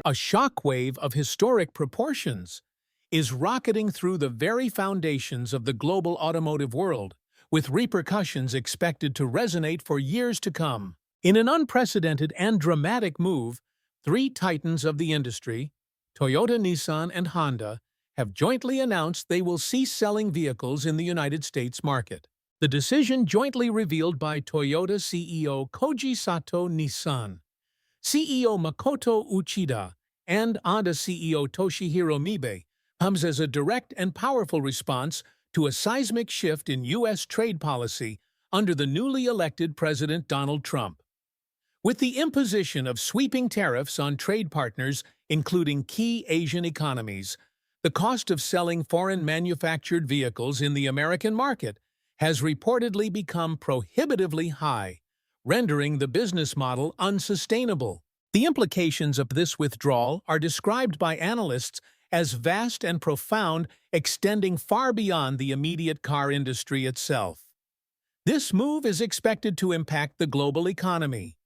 A shockwave of historic proportions is rocketing through the very foundations of the global automotive world, with repercussions expected to resonate for years to come. In an unprecedented and dramatic move, three titans of the industry, Toyota, Nissan, and Honda, have jointly announced they will cease selling vehicles in the United States market. The decision jointly revealed by Toyota CEO Koji Sato, Nissan CEO Makoto Uchida, and Honda CEO Toshihiro Mibe comes as a direct and powerful response to a seismic shift in U.S. trade policy under the newly elected President Donald Trump. With the imposition of sweeping tariffs on trade partners, including key Asian economies, the cost of selling foreign manufactured vehicles in the American market has reportedly become prohibitively high, rendering the business model unsustainable. The implications of this withdrawal are described by analysts as vast and profound, extending far beyond the immediate car industry itself. This move is expected to impact the global economy,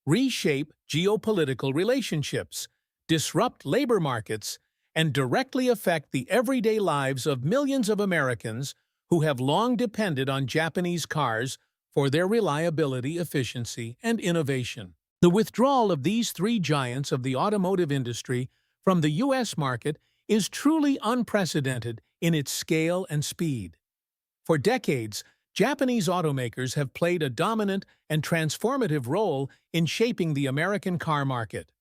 reshape geopolitical relationships, disrupt labor markets, and directly affect the everyday lives of millions of Americans who have long depended on Japanese cars for their reliability, efficiency, and innovation. The withdrawal of these three giants of the automotive industry from the U.S. market is truly unprecedented in its scale and speed. For decades, Japanese automakers have played a dominant and transformative role in shaping the American car market.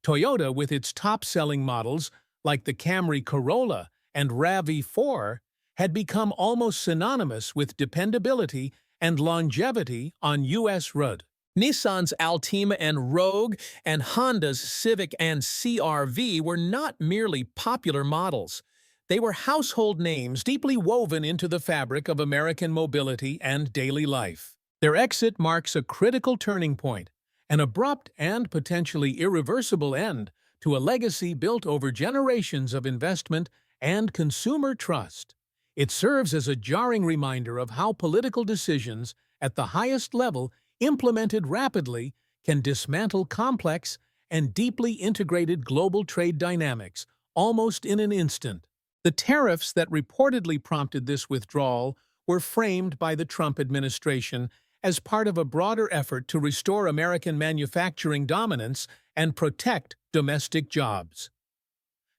Toyota, with its top-selling models like the Camry Corolla and RAV4, had become almost synonymous with dependability and longevity on U.S. roads. Nissan's Altima and Rogue and Honda's Civic and CR-V were not merely popular models. They were household names deeply woven into the fabric of American mobility and daily life. Their exit marks a critical turning point, an abrupt and potentially irreversible end to a legacy built over generations of investment and consumer trust. It serves as a jarring reminder of how political decisions at the highest level, implemented rapidly, can dismantle complex and deeply integrated global trade dynamics almost in an instant. The tariffs that reportedly prompted this withdrawal were framed by the Trump administration as part of a broader effort to restore American manufacturing dominance and protect domestic jobs.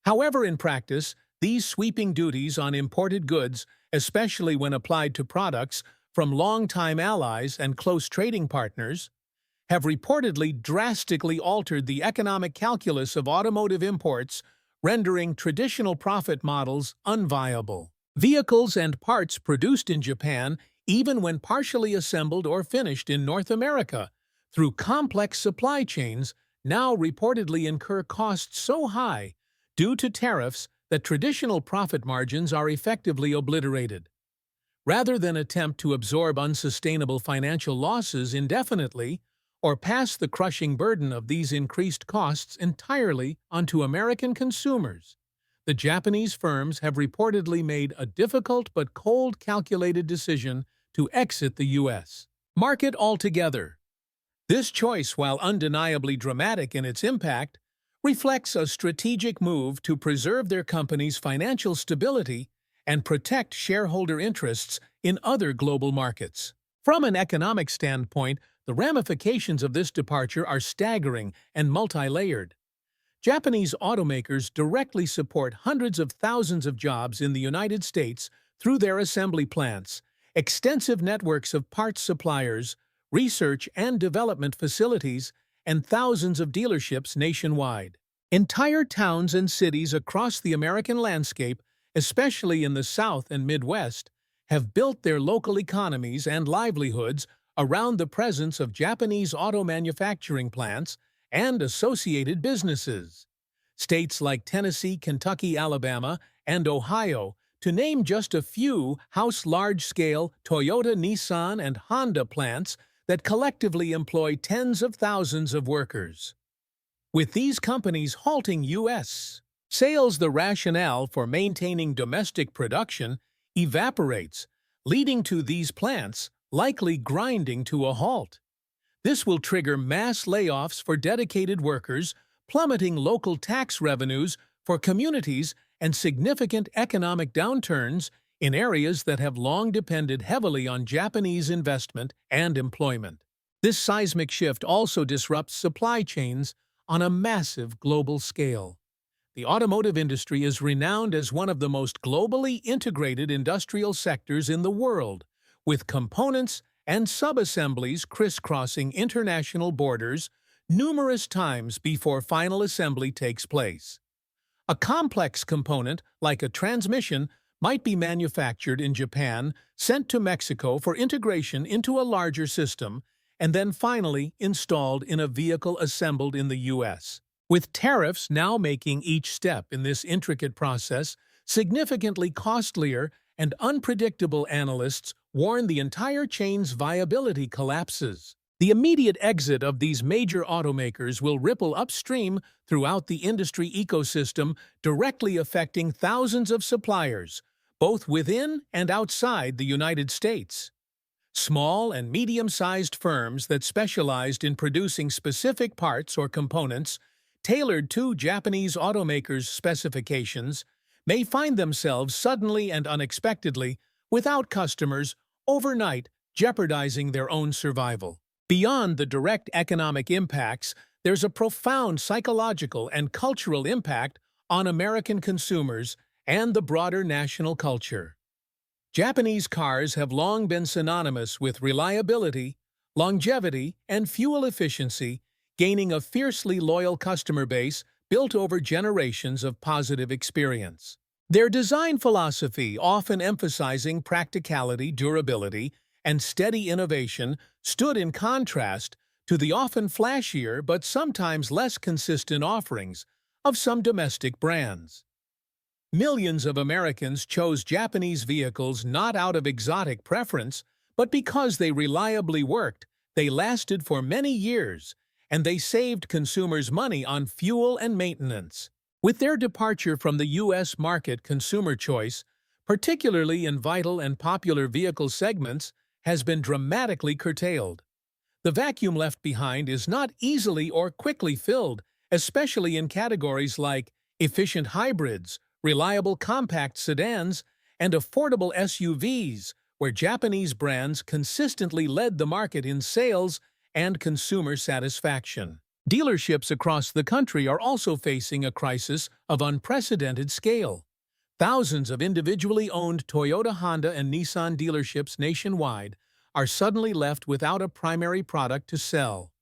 However, in practice, these sweeping duties on imported goods, especially when applied to products from longtime allies and close trading partners, have reportedly drastically altered the economic calculus of automotive imports, rendering traditional profit models unviable. Vehicles and parts produced in Japan, even when partially assembled or finished in North America, through complex supply chains, now reportedly incur costs so high due to tariffs that traditional profit margins are effectively obliterated. Rather than attempt to absorb unsustainable financial losses indefinitely or pass the crushing burden of these increased costs entirely onto American consumers, the Japanese firms have reportedly made a difficult but cold calculated decision to exit the U.S. market altogether. This choice, while undeniably dramatic in its impact, reflects a strategic move to preserve their company's financial stability and protect shareholder interests in other global markets. From an economic standpoint, the ramifications of this departure are staggering and multi-layered. Japanese automakers directly support hundreds of thousands of jobs in the United States through their assembly plants, extensive networks of parts suppliers, research and development facilities, and thousands of dealerships nationwide. Entire towns and cities across the American landscape, especially in the South and Midwest, have built their local economies and livelihoods around the presence of Japanese auto manufacturing plants and associated businesses. States like Tennessee, Kentucky, Alabama, and Ohio, to name just a few, house large-scale Toyota, Nissan, and Honda plants that collectively employ tens of thousands of workers. With these companies halting U.S. sales, the rationale for maintaining domestic production evaporates, leading to these plants likely grinding to a halt. This will trigger mass layoffs for dedicated workers, plummeting local tax revenues for communities and significant economic downturns in areas that have long depended heavily on Japanese investment and employment. This seismic shift also disrupts supply chains on a massive global scale. The automotive industry is renowned as one of the most globally integrated industrial sectors in the world, with components and subassemblies crisscrossing international borders numerous times before final assembly takes place. A complex component, like a transmission, might be manufactured in Japan, sent to Mexico for integration into a larger system, and then finally installed in a vehicle assembled in the U.S. With tariffs now making each step in this intricate process significantly costlier and unpredictable, analysts warn the entire chain's viability collapses. The immediate exit of these major automakers will ripple upstream throughout the industry ecosystem, directly affecting thousands of suppliers, both within and outside the United States. Small and medium-sized firms that specialized in producing specific parts or components tailored to Japanese automakers' specifications may find themselves suddenly and unexpectedly without customers overnight, jeopardizing their own survival. Beyond the direct economic impacts, there's a profound psychological and cultural impact on American consumers and the broader national culture. Japanese cars have long been synonymous with reliability, longevity, and fuel efficiency, gaining a fiercely loyal customer base built over generations of positive experience. Their design philosophy, often emphasizing practicality, durability, and steady innovation, stood in contrast to the often flashier but sometimes less consistent offerings of some domestic brands. Millions of Americans chose Japanese vehicles not out of exotic preference, but because they reliably worked, they lasted for many years, and they saved consumers money on fuel and maintenance. With their departure from the U.S. market, consumer choice, particularly in vital and popular vehicle segments, has been dramatically curtailed. The vacuum left behind is not easily or quickly filled, especially in categories like efficient hybrids, reliable compact sedans, and affordable SUVs, where Japanese brands consistently led the market in sales and consumer satisfaction. Dealerships across the country are also facing a crisis of unprecedented scale. Thousands of individually owned Toyota, Honda, and Nissan dealerships nationwide are suddenly left without a primary product to sell.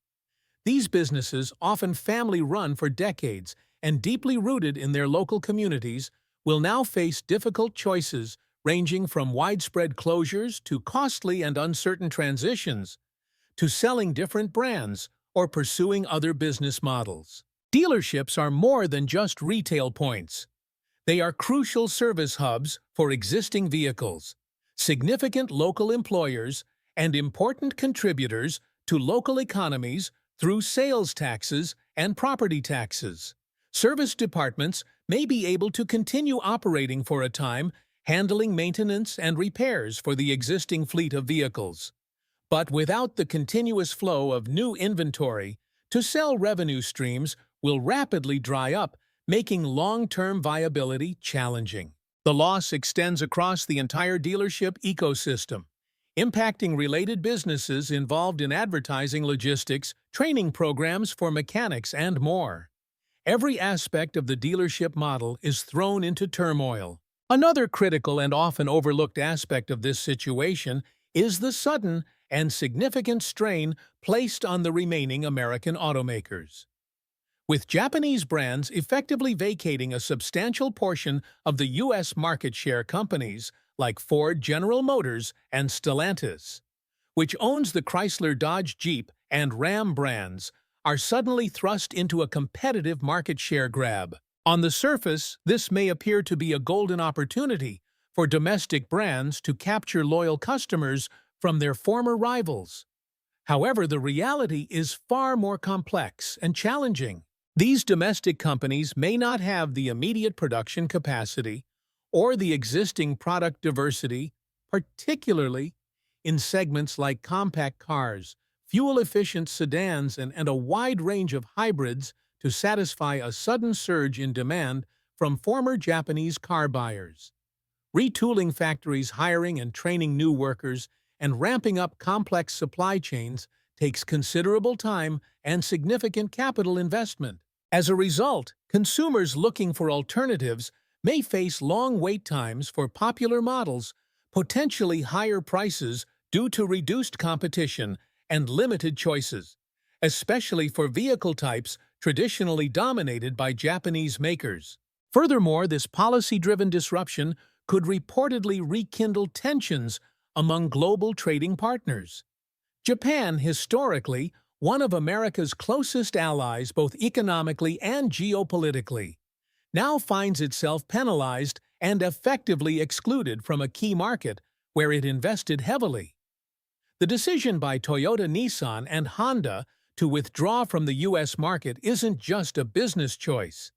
These businesses, often family-run for decades and deeply rooted in their local communities, will now face difficult choices ranging from widespread closures to costly and uncertain transitions, to selling different brands or pursuing other business models. Dealerships are more than just retail points. They are crucial service hubs for existing vehicles, significant local employers, and important contributors to local economies through sales taxes and property taxes. Service departments may be able to continue operating for a time, handling maintenance and repairs for the existing fleet of vehicles. But without the continuous flow of new inventory, to sell, revenue streams will rapidly dry up, making long-term viability challenging. The loss extends across the entire dealership ecosystem, impacting related businesses involved in advertising, logistics, training programs for mechanics, and more. Every aspect of the dealership model is thrown into turmoil. Another critical and often overlooked aspect of this situation is the sudden and significant strain placed on the remaining American automakers. With Japanese brands effectively vacating a substantial portion of the U.S. market share, companies like Ford, General Motors, and Stellantis, which owns the Chrysler, Dodge, Jeep, and Ram brands, are suddenly thrust into a competitive market share grab. On the surface, this may appear to be a golden opportunity for domestic brands to capture loyal customers from their former rivals. However, the reality is far more complex and challenging. These domestic companies may not have the immediate production capacity or the existing product diversity, particularly in segments like compact cars, fuel-efficient sedans, and a wide range of hybrids, to satisfy a sudden surge in demand from former Japanese car buyers. Retooling factories, hiring and training new workers, and ramping up complex supply chains takes considerable time and significant capital investment. As a result, consumers looking for alternatives may face long wait times for popular models, potentially higher prices due to reduced competition and limited choices, especially for vehicle types traditionally dominated by Japanese makers. Furthermore, this policy-driven disruption could reportedly rekindle tensions among global trading partners. Japan, historically one of America's closest allies both economically and geopolitically, now finds itself penalized and effectively excluded from a key market where it invested heavily. The decision by Toyota, Nissan, and Honda to withdraw from the U.S. market isn't just a business choice.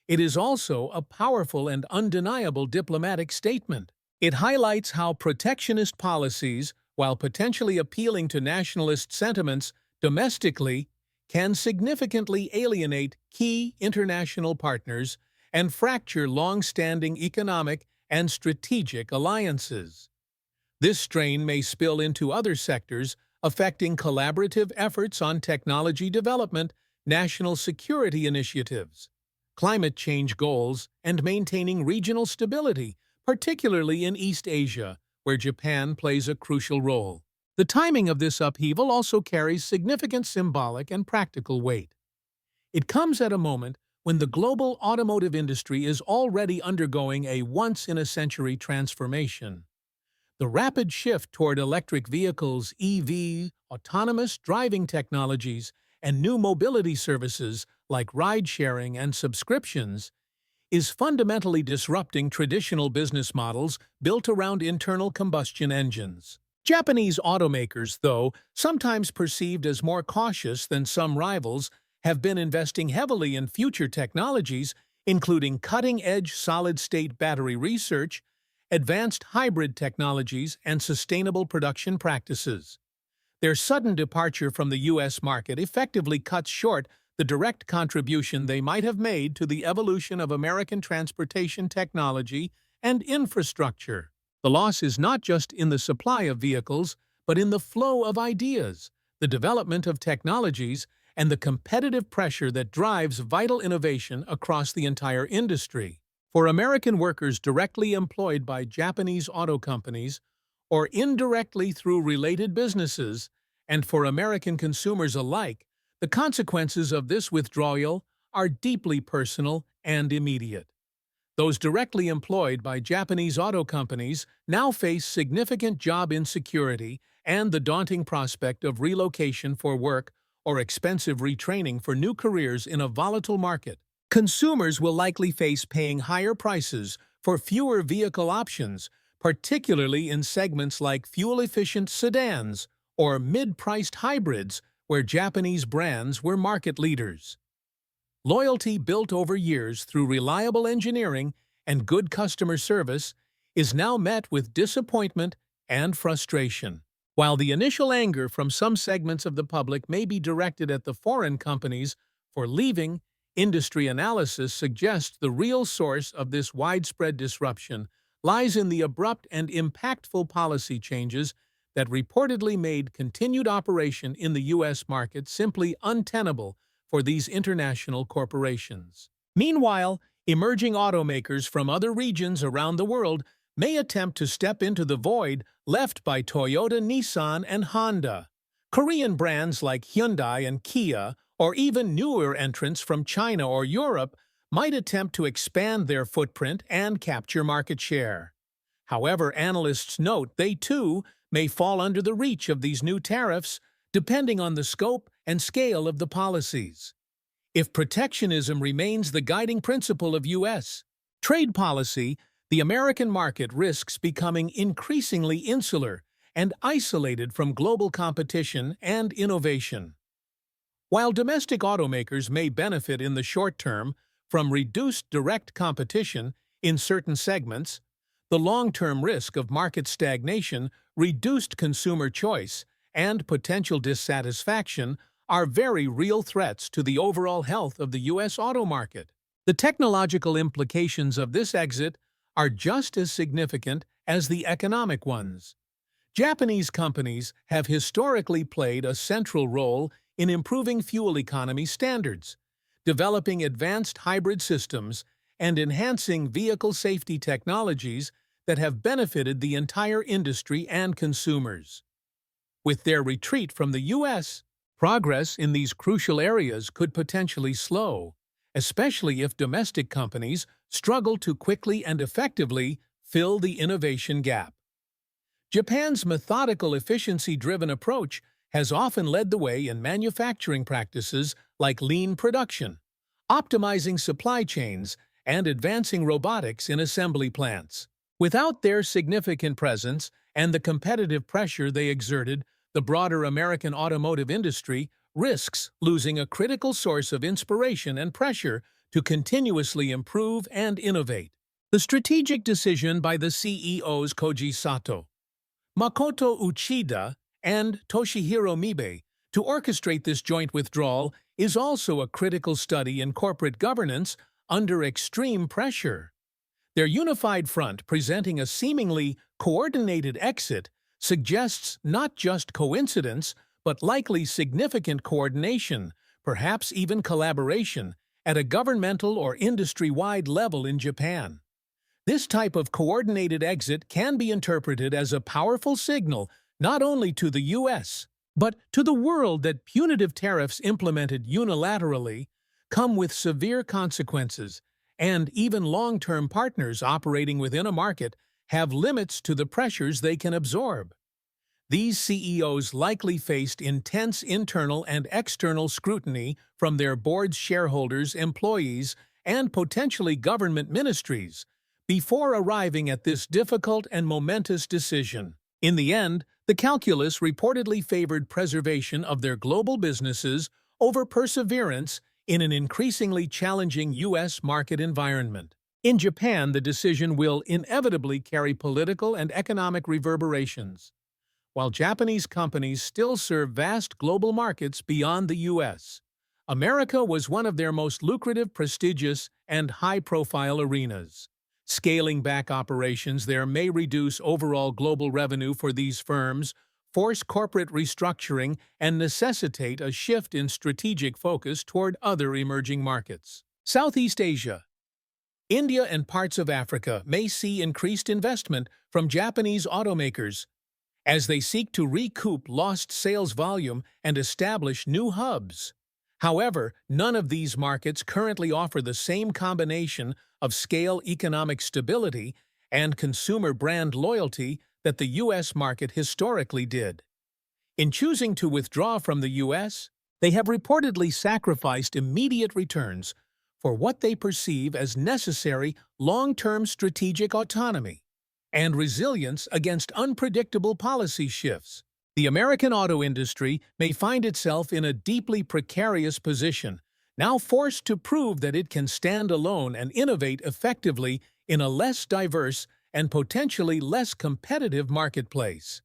It is also a powerful and undeniable diplomatic statement. It highlights how protectionist policies, while potentially appealing to nationalist sentiments domestically, can significantly alienate key international partners and fracture long-standing economic and strategic alliances. This strain may spill into other sectors, affecting collaborative efforts on technology development, national security initiatives, climate change goals, and maintaining regional stability, particularly in East Asia, where Japan plays a crucial role. The timing of this upheaval also carries significant symbolic and practical weight. It comes at a moment when the global automotive industry is already undergoing a once-in-a-century transformation. The rapid shift toward electric vehicles, EV, autonomous driving technologies, and new mobility services like ride-sharing and subscriptions is fundamentally disrupting traditional business models built around internal combustion engines. Japanese automakers, though sometimes perceived as more cautious than some rivals, have been investing heavily in future technologies, including cutting-edge solid-state battery research, advanced hybrid technologies, and sustainable production practices. Their sudden departure from the U.S. market effectively cuts short the direct contribution they might have made to the evolution of American transportation technology and infrastructure. The loss is not just in the supply of vehicles, but in the flow of ideas, the development of technologies, and the competitive pressure that drives vital innovation across the entire industry. For American workers directly employed by Japanese auto companies, or indirectly through related businesses, and for American consumers alike, the consequences of this withdrawal are deeply personal and immediate. Those directly employed by Japanese auto companies now face significant job insecurity and the daunting prospect of relocation for work or expensive retraining for new careers in a volatile market. Consumers will likely face paying higher prices for fewer vehicle options, particularly in segments like fuel-efficient sedans or mid-priced hybrids, where Japanese brands were market leaders. Loyalty built over years through reliable engineering and good customer service is now met with disappointment and frustration. While the initial anger from some segments of the public may be directed at the foreign companies for leaving, industry analysis suggests the real source of this widespread disruption lies in the abrupt and impactful policy changes that reportedly made continued operation in the U.S. market simply untenable for these international corporations. Meanwhile, emerging automakers from other regions around the world may attempt to step into the void left by Toyota, Nissan, and Honda. Korean brands like Hyundai and Kia, or even newer entrants from China or Europe, might attempt to expand their footprint and capture market share. However, analysts note they, too, may fall under the reach of these new tariffs, depending on the scope and scale of the policies. If protectionism remains the guiding principle of U.S. trade policy, the American market risks becoming increasingly insular and isolated from global competition and innovation. While domestic automakers may benefit in the short term from reduced direct competition in certain segments, the long-term risk of market stagnation, reduced consumer choice, and potential dissatisfaction are very real threats to the overall health of the U.S. auto market. The technological implications of this exit are just as significant as the economic ones. Japanese companies have historically played a central role in improving fuel economy standards, developing advanced hybrid systems, and enhancing vehicle safety technologies that have benefited the entire industry and consumers. With their retreat from the U.S., progress in these crucial areas could potentially slow, especially if domestic companies struggle to quickly and effectively fill the innovation gap. Japan's methodical, efficiency-driven approach has often led the way in manufacturing practices like lean production, optimizing supply chains, and advancing robotics in assembly plants. Without their significant presence and the competitive pressure they exerted, the broader American automotive industry risks losing a critical source of inspiration and pressure to continuously improve and innovate. The strategic decision by the CEOs Koji Sato, Makoto Uchida, and Toshihiro Mibe to orchestrate this joint withdrawal is also a critical study in corporate governance under extreme pressure. Their unified front presenting a seemingly coordinated exit suggests not just coincidence, but likely significant coordination, perhaps even collaboration, at a governmental or industry-wide level in Japan. This type of coordinated exit can be interpreted as a powerful signal not only to the U.S., but to the world that punitive tariffs implemented unilaterally come with severe consequences, and even long-term partners operating within a market have limits to the pressures they can absorb. These CEOs likely faced intense internal and external scrutiny from their boards, shareholders, employees, and potentially government ministries before arriving at this difficult and momentous decision. In the end, the calculus reportedly favored preservation of their global businesses over perseverance in an increasingly challenging U.S. market environment. In Japan, the decision will inevitably carry political and economic reverberations. While Japanese companies still serve vast global markets beyond the U.S., America was one of their most lucrative, prestigious, and high-profile arenas. Scaling back operations there may reduce overall global revenue for these firms, force corporate restructuring, and necessitate a shift in strategic focus toward other emerging markets. Southeast Asia. India and parts of Africa may see increased investment from Japanese automakers as they seek to recoup lost sales volume and establish new hubs. However, none of these markets currently offer the same combination of scale, economic stability, and consumer brand loyalty that the U.S. market historically did. In choosing to withdraw from the U.S., they have reportedly sacrificed immediate returns for what they perceive as necessary long-term strategic autonomy and resilience against unpredictable policy shifts. The American auto industry may find itself in a deeply precarious position, now forced to prove that it can stand alone and innovate effectively in a less diverse and potentially less competitive marketplace.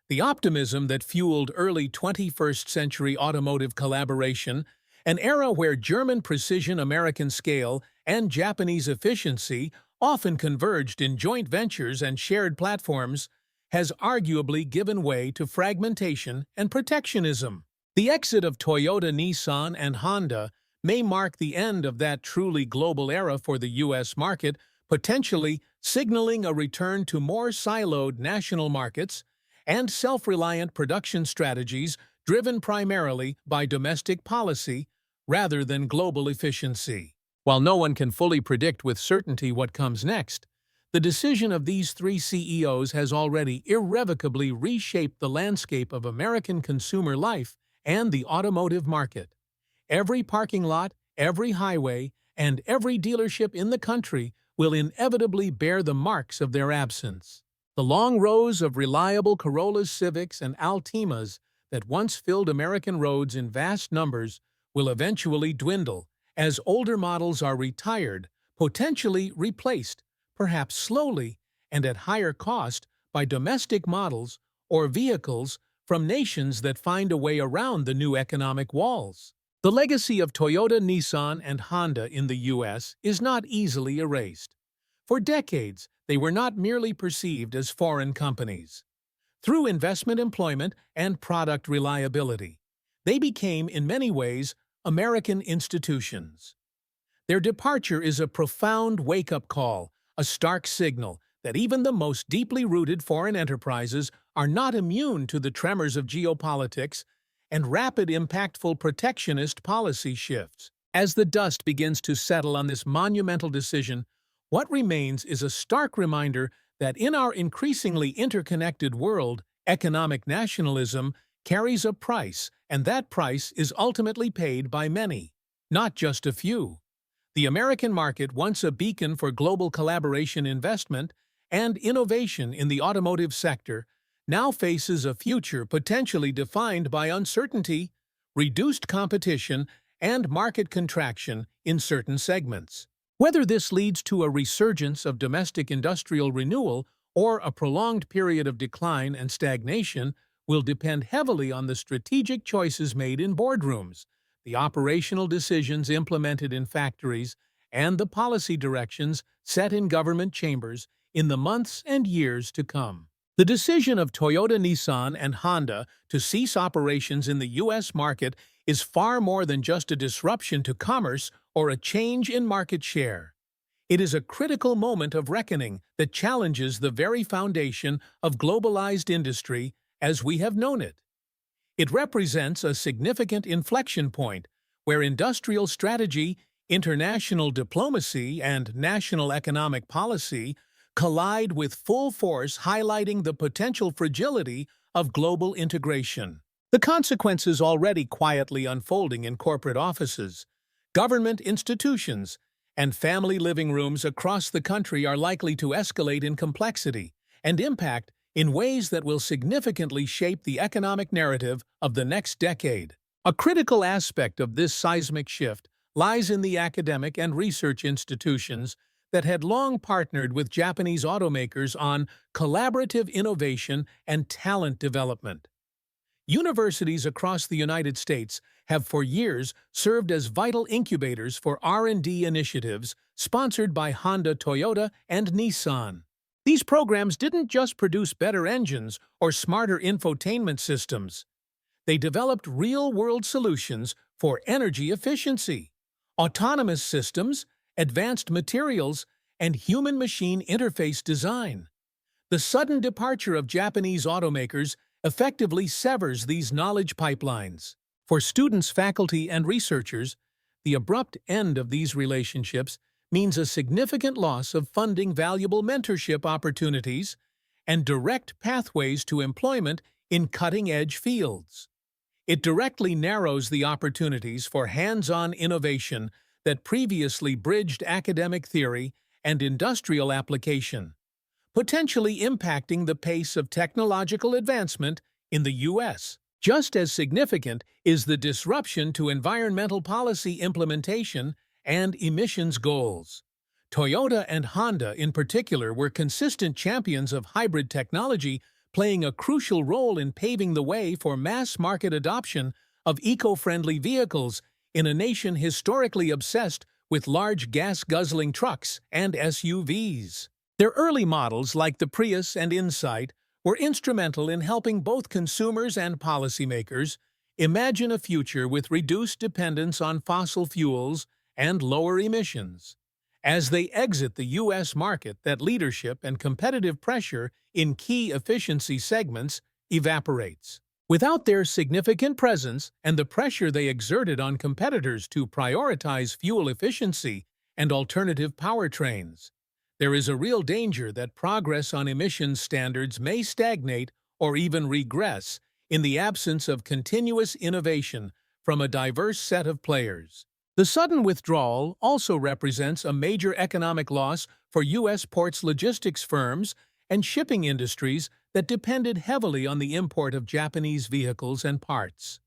The optimism that fueled early 21st century automotive collaboration, an era where German precision, American scale, and Japanese efficiency often converged in joint ventures and shared platforms, has arguably given way to fragmentation and protectionism. The exit of Toyota, Nissan, and Honda may mark the end of that truly global era for the U.S. market, potentially signaling a return to more siloed national markets and self-reliant production strategies driven primarily by domestic policy rather than global efficiency. While no one can fully predict with certainty what comes next, the decision of these three CEOs has already irrevocably reshaped the landscape of American consumer life and the automotive market. Every parking lot, every highway, and every dealership in the country will inevitably bear the marks of their absence. The long rows of reliable Corollas, Civics, and Altimas that once filled American roads in vast numbers will eventually dwindle as older models are retired, potentially replaced, perhaps slowly and at higher cost, by domestic models or vehicles from nations that find a way around the new economic walls. The legacy of Toyota, Nissan, and Honda in the U.S. is not easily erased. For decades, they were not merely perceived as foreign companies. Through investment employment and product reliability, they became, in many ways, American institutions. Their departure is a profound wake-up call, a stark signal that even the most deeply rooted foreign enterprises are not immune to the tremors of geopolitics and rapid, impactful protectionist policy shifts. As the dust begins to settle on this monumental decision, what remains is a stark reminder that in our increasingly interconnected world, economic nationalism carries a price, and that price is ultimately paid by many, not just a few. The American market, once a beacon for global collaboration, investment, and innovation in the automotive sector, now faces a future potentially defined by uncertainty, reduced competition, and market contraction in certain segments. Whether this leads to a resurgence of domestic industrial renewal or a prolonged period of decline and stagnation will depend heavily on the strategic choices made in boardrooms, the operational decisions implemented in factories, and the policy directions set in government chambers in the months and years to come. The decision of Toyota, Nissan, and Honda to cease operations in the U.S. market is far more than just a disruption to commerce or a change in market share. It is a critical moment of reckoning that challenges the very foundation of globalized industry as we have known it. It represents a significant inflection point where industrial strategy, international diplomacy, and national economic policy collide with full force, highlighting the potential fragility of global integration. The consequences already quietly unfolding in corporate offices, government institutions, and family living rooms across the country are likely to escalate in complexity and impact in ways that will significantly shape the economic narrative of the next decade. A critical aspect of this seismic shift lies in the academic and research institutions that had long partnered with Japanese automakers on collaborative innovation and talent development. Universities across the United States have for years served as vital incubators for R&D initiatives sponsored by Honda, Toyota, and Nissan. These programs didn't just produce better engines or smarter infotainment systems. They developed real-world solutions for energy efficiency, autonomous systems, advanced materials, and human-machine interface design. The sudden departure of Japanese automakers effectively severs these knowledge pipelines. For students, faculty, and researchers, the abrupt end of these relationships means a significant loss of funding, valuable mentorship opportunities, and direct pathways to employment in cutting-edge fields. It directly narrows the opportunities for hands-on innovation that previously bridged academic theory and industrial application, potentially impacting the pace of technological advancement in the U.S. Just as significant is the disruption to environmental policy implementation and emissions goals. Toyota and Honda, in particular, were consistent champions of hybrid technology, playing a crucial role in paving the way for mass-market adoption of eco-friendly vehicles in a nation historically obsessed with large gas-guzzling trucks and SUVs. Their early models, like the Prius and Insight, were instrumental in helping both consumers and policymakers imagine a future with reduced dependence on fossil fuels and lower emissions. As they exit the U.S. market, that leadership and competitive pressure in key efficiency segments evaporates. Without their significant presence and the pressure they exerted on competitors to prioritize fuel efficiency and alternative powertrains, there is a real danger that progress on emissions standards may stagnate or even regress in the absence of continuous innovation from a diverse set of players. The sudden withdrawal also represents a major economic loss for U.S. ports, logistics firms, and shipping industries that depended heavily on the import of Japanese vehicles and parts.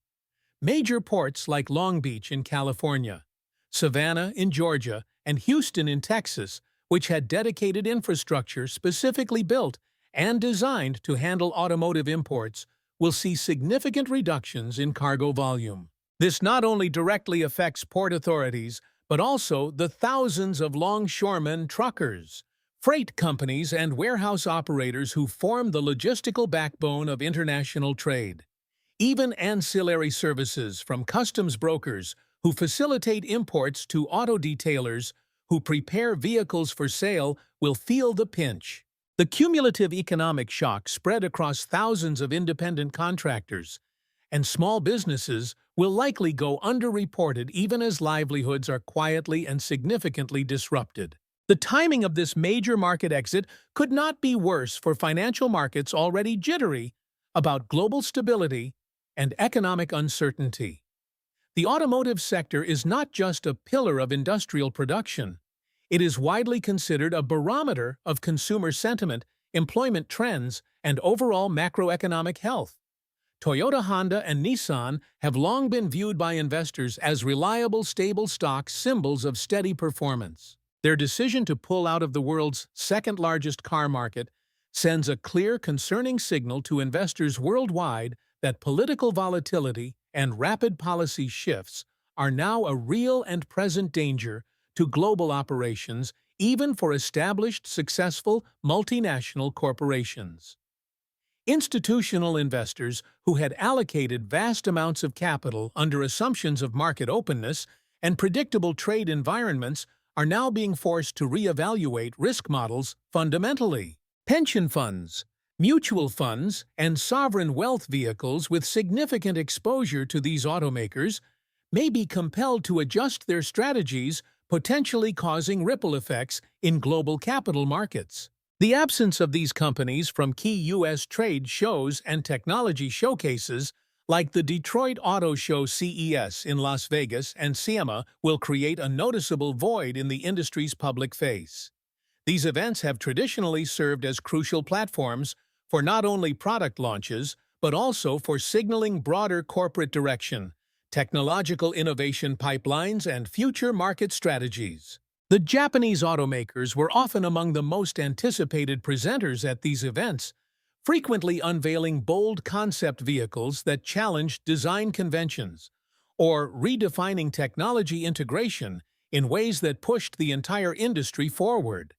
Major ports like Long Beach in California, Savannah in Georgia, and Houston in Texas, which had dedicated infrastructure specifically built and designed to handle automotive imports, will see significant reductions in cargo volume. This not only directly affects port authorities, but also the thousands of longshoremen, truckers, freight companies, and warehouse operators who form the logistical backbone of international trade. Even ancillary services from customs brokers who facilitate imports to auto detailers who prepare vehicles for sale will feel the pinch. The cumulative economic shock spread across thousands of independent contractors, and small businesses will likely go underreported even as livelihoods are quietly and significantly disrupted. The timing of this major market exit could not be worse for financial markets already jittery about global stability and economic uncertainty. The automotive sector is not just a pillar of industrial production. It is widely considered a barometer of consumer sentiment, employment trends, and overall macroeconomic health. Toyota, Honda, and Nissan have long been viewed by investors as reliable, stable stocks, symbols of steady performance. Their decision to pull out of the world's second-largest car market sends a clear, concerning signal to investors worldwide that political volatility and rapid policy shifts are now a real and present danger to global operations, even for established, successful multinational corporations. Institutional investors who had allocated vast amounts of capital under assumptions of market openness and predictable trade environments are now being forced to reevaluate risk models fundamentally. Pension funds, mutual funds, and sovereign wealth vehicles with significant exposure to these automakers may be compelled to adjust their strategies, potentially causing ripple effects in global capital markets. The absence of these companies from key U.S. trade shows and technology showcases like the Detroit Auto Show CES in Las Vegas and SEMA will create a noticeable void in the industry's public face. These events have traditionally served as crucial platforms for not only product launches, but also for signaling broader corporate direction, technological innovation pipelines, and future market strategies. The Japanese automakers were often among the most anticipated presenters at these events, frequently unveiling bold concept vehicles that challenged design conventions, or redefining technology integration in ways that pushed the entire industry forward.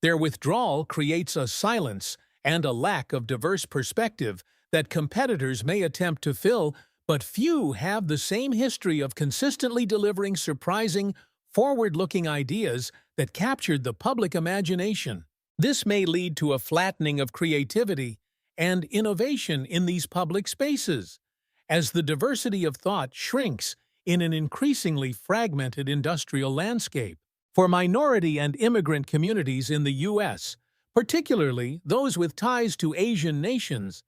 Their withdrawal creates a silence and a lack of diverse perspective that competitors may attempt to fill, but few have the same history of consistently delivering surprising, forward-looking ideas that captured the public imagination. This may lead to a flattening of creativity and innovation in these public spaces, as the diversity of thought shrinks in an increasingly fragmented industrial landscape. For minority and immigrant communities in the U.S., particularly those with ties to Asian nations,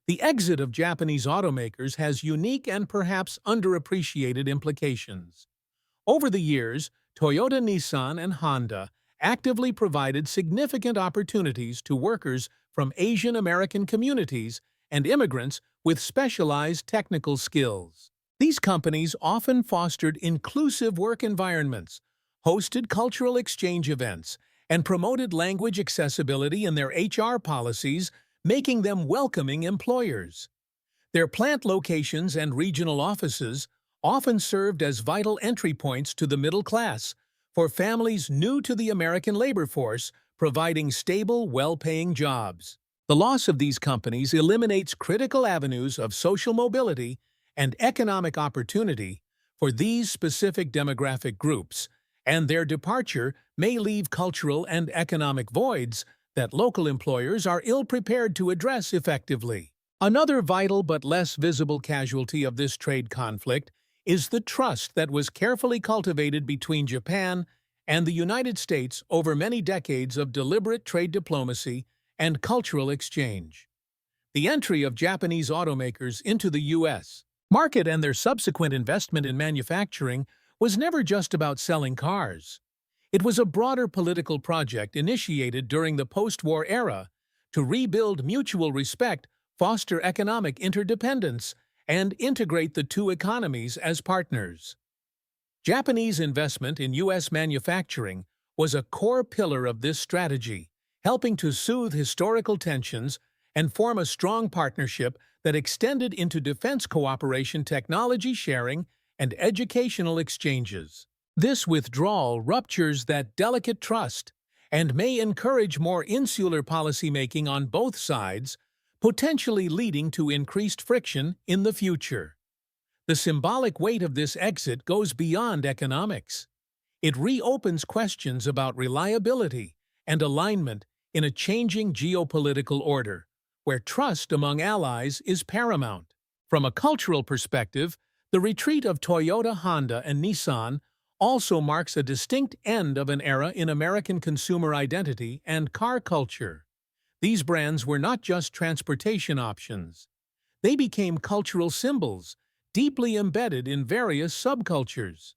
the exit of Japanese automakers has unique and perhaps underappreciated implications. Over the years, Toyota, Nissan, and Honda actively provided significant opportunities to workers from Asian American communities and immigrants with specialized technical skills. These companies often fostered inclusive work environments, hosted cultural exchange events, and promoted language accessibility in their HR policies, making them welcoming employers. Their plant locations and regional offices often served as vital entry points to the middle class for families new to the American labor force, providing stable, well-paying jobs. The loss of these companies eliminates critical avenues of social mobility and economic opportunity for these specific demographic groups, and their departure may leave cultural and economic voids that local employers are ill-prepared to address effectively. Another vital but less visible casualty of this trade conflict is the trust that was carefully cultivated between Japan and the United States over many decades of deliberate trade diplomacy and cultural exchange. The entry of Japanese automakers into the U.S. market and their subsequent investment in manufacturing was never just about selling cars. It was a broader political project initiated during the post-war era to rebuild mutual respect, foster economic interdependence, and integrate the two economies as partners. Japanese investment in U.S. manufacturing was a core pillar of this strategy, helping to soothe historical tensions and form a strong partnership that extended into defense cooperation, technology sharing, and educational exchanges. This withdrawal ruptures that delicate trust and may encourage more insular policymaking on both sides, potentially leading to increased friction in the future. The symbolic weight of this exit goes beyond economics. It reopens questions about reliability and alignment in a changing geopolitical order, where trust among allies is paramount. From a cultural perspective, the retreat of Toyota, Honda, and Nissan also marks a distinct end of an era in American consumer identity and car culture. These brands were not just transportation options. They became cultural symbols, deeply embedded in various subcultures.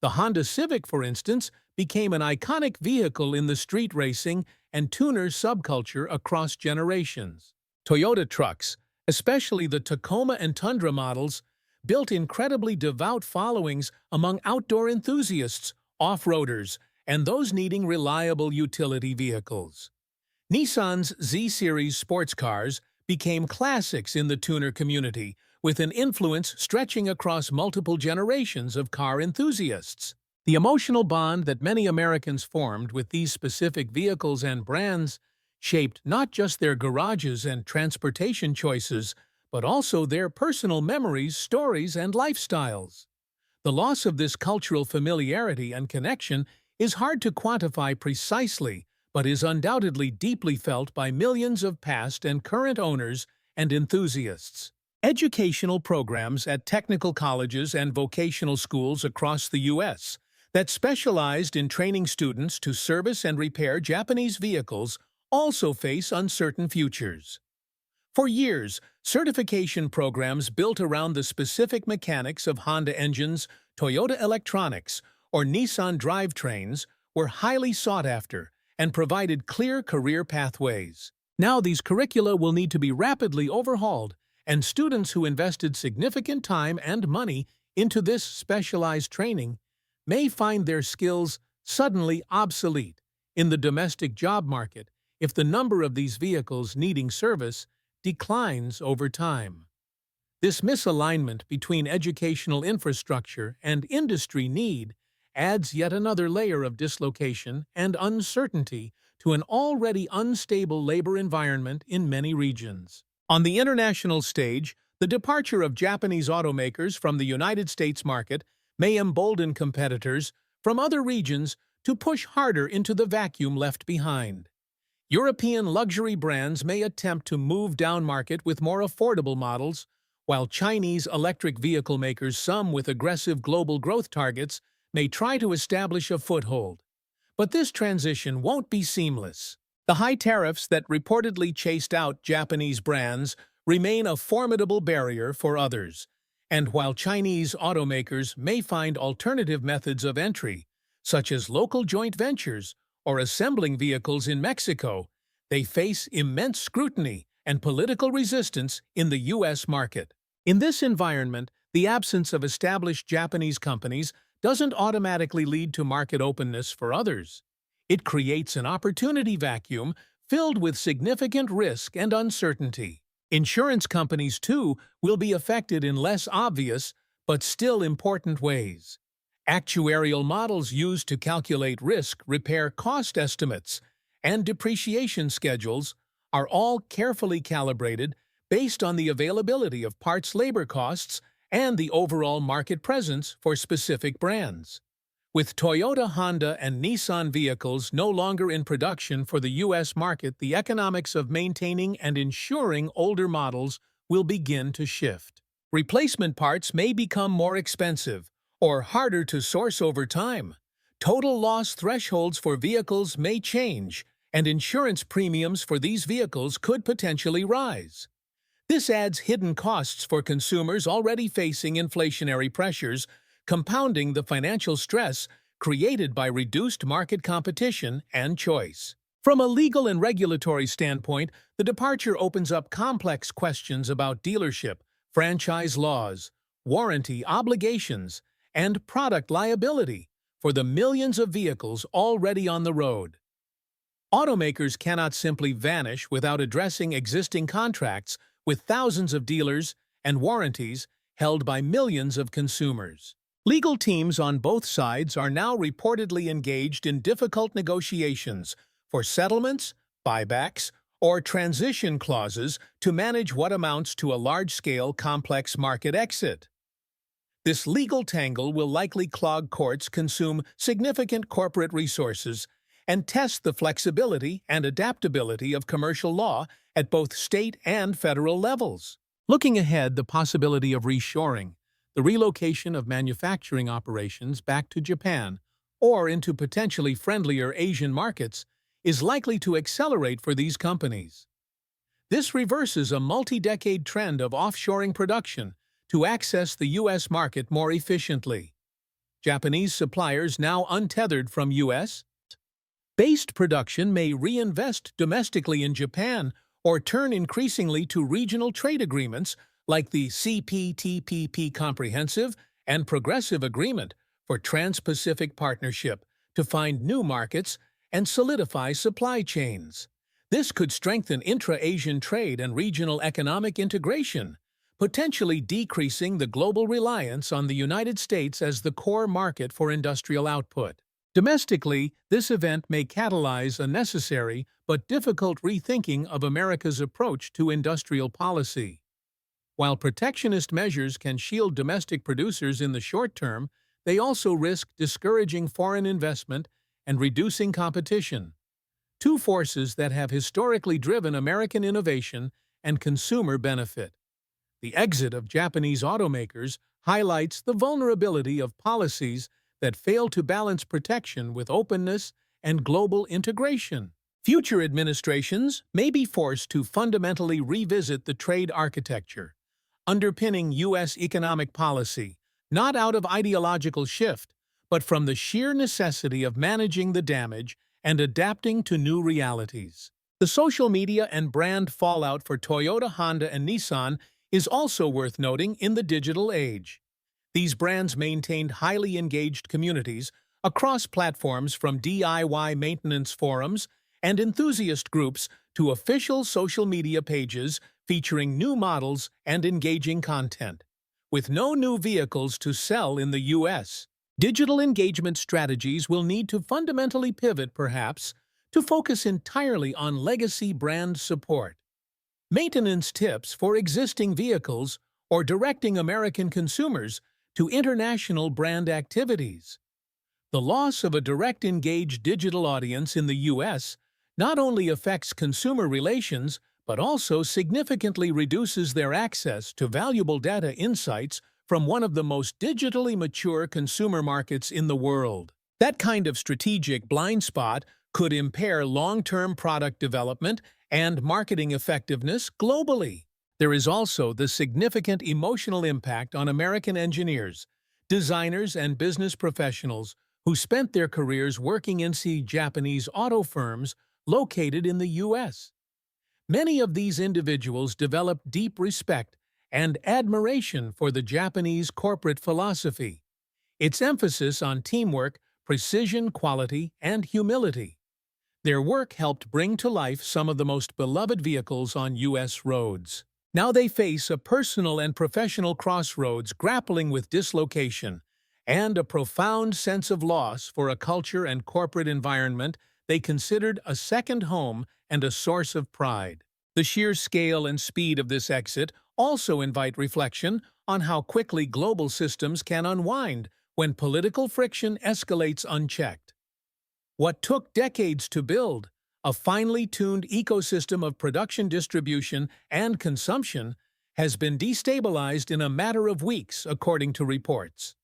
The Honda Civic, for instance, became an iconic vehicle in the street racing and tuner subculture across generations. Toyota trucks, especially the Tacoma and Tundra models, built incredibly devout followings among outdoor enthusiasts, off-roaders, and those needing reliable utility vehicles. Nissan's Z-Series sports cars became classics in the tuner community, with an influence stretching across multiple generations of car enthusiasts. The emotional bond that many Americans formed with these specific vehicles and brands shaped not just their garages and transportation choices, but also their personal memories, stories, and lifestyles. The loss of this cultural familiarity and connection is hard to quantify precisely, but is undoubtedly deeply felt by millions of past and current owners and enthusiasts. Educational programs at technical colleges and vocational schools across the U.S. that specialized in training students to service and repair Japanese vehicles also face uncertain futures. For years, certification programs built around the specific mechanics of Honda engines, Toyota electronics, or Nissan drivetrains were highly sought after and provided clear career pathways. Now these curricula will need to be rapidly overhauled, and students who invested significant time and money into this specialized training may find their skills suddenly obsolete in the domestic job market if the number of these vehicles needing service declines over time. This misalignment between educational infrastructure and industry need adds yet another layer of dislocation and uncertainty to an already unstable labor environment in many regions. On the international stage, the departure of Japanese automakers from the United States market may embolden competitors from other regions to push harder into the vacuum left behind. European luxury brands may attempt to move down market with more affordable models, while Chinese electric vehicle makers, some with aggressive global growth targets, may try to establish a foothold. But this transition won't be seamless. The high tariffs that reportedly chased out Japanese brands remain a formidable barrier for others, and while Chinese automakers may find alternative methods of entry, such as local joint ventures or assembling vehicles in Mexico, they face immense scrutiny and political resistance in the U.S. market. In this environment, the absence of established Japanese companies doesn't automatically lead to market openness for others. It creates an opportunity vacuum filled with significant risk and uncertainty. Insurance companies, too, will be affected in less obvious but still important ways. Actuarial models used to calculate risk, repair cost estimates, and depreciation schedules are all carefully calibrated based on the availability of parts labor costs and the overall market presence for specific brands. With Toyota, Honda, and Nissan vehicles no longer in production for the U.S. market, the economics of maintaining and insuring older models will begin to shift. Replacement parts may become more expensive or harder to source over time. Total loss thresholds for vehicles may change, and insurance premiums for these vehicles could potentially rise. This adds hidden costs for consumers already facing inflationary pressures, compounding the financial stress created by reduced market competition and choice. From a legal and regulatory standpoint, the departure opens up complex questions about dealership, franchise laws, warranty obligations, and product liability for the millions of vehicles already on the road. Automakers cannot simply vanish without addressing existing contracts with thousands of dealers and warranties held by millions of consumers. Legal teams on both sides are now reportedly engaged in difficult negotiations for settlements, buybacks, or transition clauses to manage what amounts to a large-scale, complex market exit. This legal tangle will likely clog courts, consume significant corporate resources, and test the flexibility and adaptability of commercial law at both state and federal levels. Looking ahead, the possibility of reshoring, the relocation of manufacturing operations back to Japan or into potentially friendlier Asian markets, is likely to accelerate for these companies. This reverses a multi-decade trend of offshoring production to access the U.S. market more efficiently. Japanese suppliers now untethered from U.S.-based production may reinvest domestically in Japan or turn increasingly to regional trade agreements like the CPTPP Comprehensive and Progressive Agreement for Trans-Pacific Partnership to find new markets and solidify supply chains. This could strengthen intra-Asian trade and regional economic integration, potentially decreasing the global reliance on the United States as the core market for industrial output. Domestically, this event may catalyze a necessary but difficult rethinking of America's approach to industrial policy. While protectionist measures can shield domestic producers in the short term, they also risk discouraging foreign investment and reducing competition, two forces that have historically driven American innovation and consumer benefit. The exit of Japanese automakers highlights the vulnerability of policies that fail to balance protection with openness and global integration. Future administrations may be forced to fundamentally revisit the trade architecture underpinning U.S. economic policy, not out of ideological shift, but from the sheer necessity of managing the damage and adapting to new realities. The social media and brand fallout for Toyota, Honda, and Nissan is also worth noting in the digital age. These brands maintained highly engaged communities across platforms from DIY maintenance forums and enthusiast groups to official social media pages featuring new models and engaging content. With no new vehicles to sell in the U.S., digital engagement strategies will need to fundamentally pivot, perhaps, to focus entirely on legacy brand support, maintenance tips for existing vehicles, or directing American consumers to international brand activities. The loss of a direct engaged digital audience in the U.S. not only affects consumer relations, but also significantly reduces their access to valuable data insights from one of the most digitally mature consumer markets in the world. That kind of strategic blind spot could impair long-term product development and marketing effectiveness globally. There is also the significant emotional impact on American engineers, designers, and business professionals who spent their careers working in Japanese auto firms located in the U.S. Many of these individuals developed deep respect and admiration for the Japanese corporate philosophy, its emphasis on teamwork, precision, quality, and humility. Their work helped bring to life some of the most beloved vehicles on U.S. roads. Now they face a personal and professional crossroads, grappling with dislocation and a profound sense of loss for a culture and corporate environment they considered a second home and a source of pride. The sheer scale and speed of this exit also invite reflection on how quickly global systems can unwind when political friction escalates unchecked. What took decades to build, a finely tuned ecosystem of production, distribution, and consumption, has been destabilized in a matter of weeks, according to reports.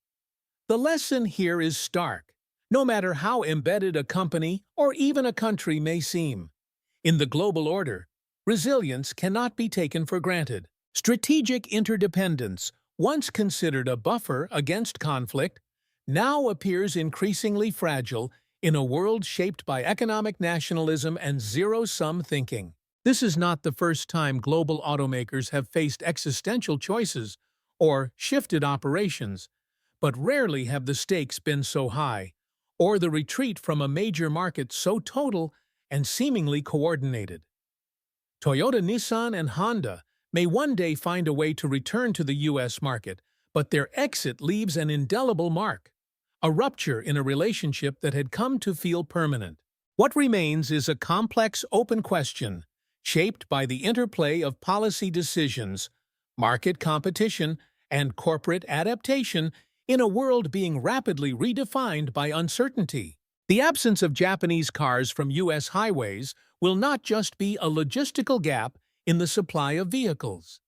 The lesson here is stark, no matter how embedded a company or even a country may seem. In the global order, resilience cannot be taken for granted. Strategic interdependence, once considered a buffer against conflict, now appears increasingly fragile in a world shaped by economic nationalism and zero-sum thinking. This is not the first time global automakers have faced existential choices or shifted operations, but rarely have the stakes been so high, or the retreat from a major market so total and seemingly coordinated. Toyota, Nissan, and Honda may one day find a way to return to the U.S. market, but their exit leaves an indelible mark, a rupture in a relationship that had come to feel permanent. What remains is a complex open question, shaped by the interplay of policy decisions, market competition, and corporate adaptation in a world being rapidly redefined by uncertainty. The absence of Japanese cars from U.S. highways will not just be a logistical gap in the supply of vehicles.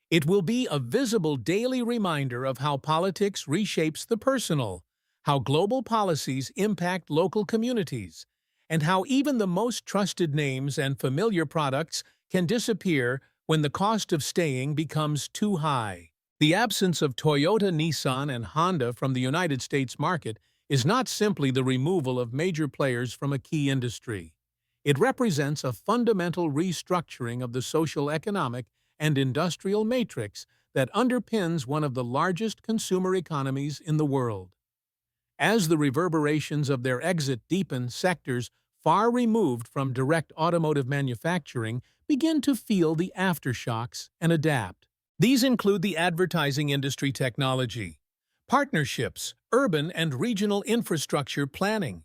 It will be a visible daily reminder of how politics reshapes the personal, how global policies impact local communities, and how even the most trusted names and familiar products can disappear when the cost of staying becomes too high. The absence of Toyota, Nissan, and Honda from the United States market is not simply the removal of major players from a key industry. It represents a fundamental restructuring of the social, economic, and industrial matrix that underpins one of the largest consumer economies in the world. As the reverberations of their exit deepen, sectors far removed from direct automotive manufacturing begin to feel the aftershocks and adapt. These include the advertising industry, technology, partnerships, urban and regional infrastructure planning,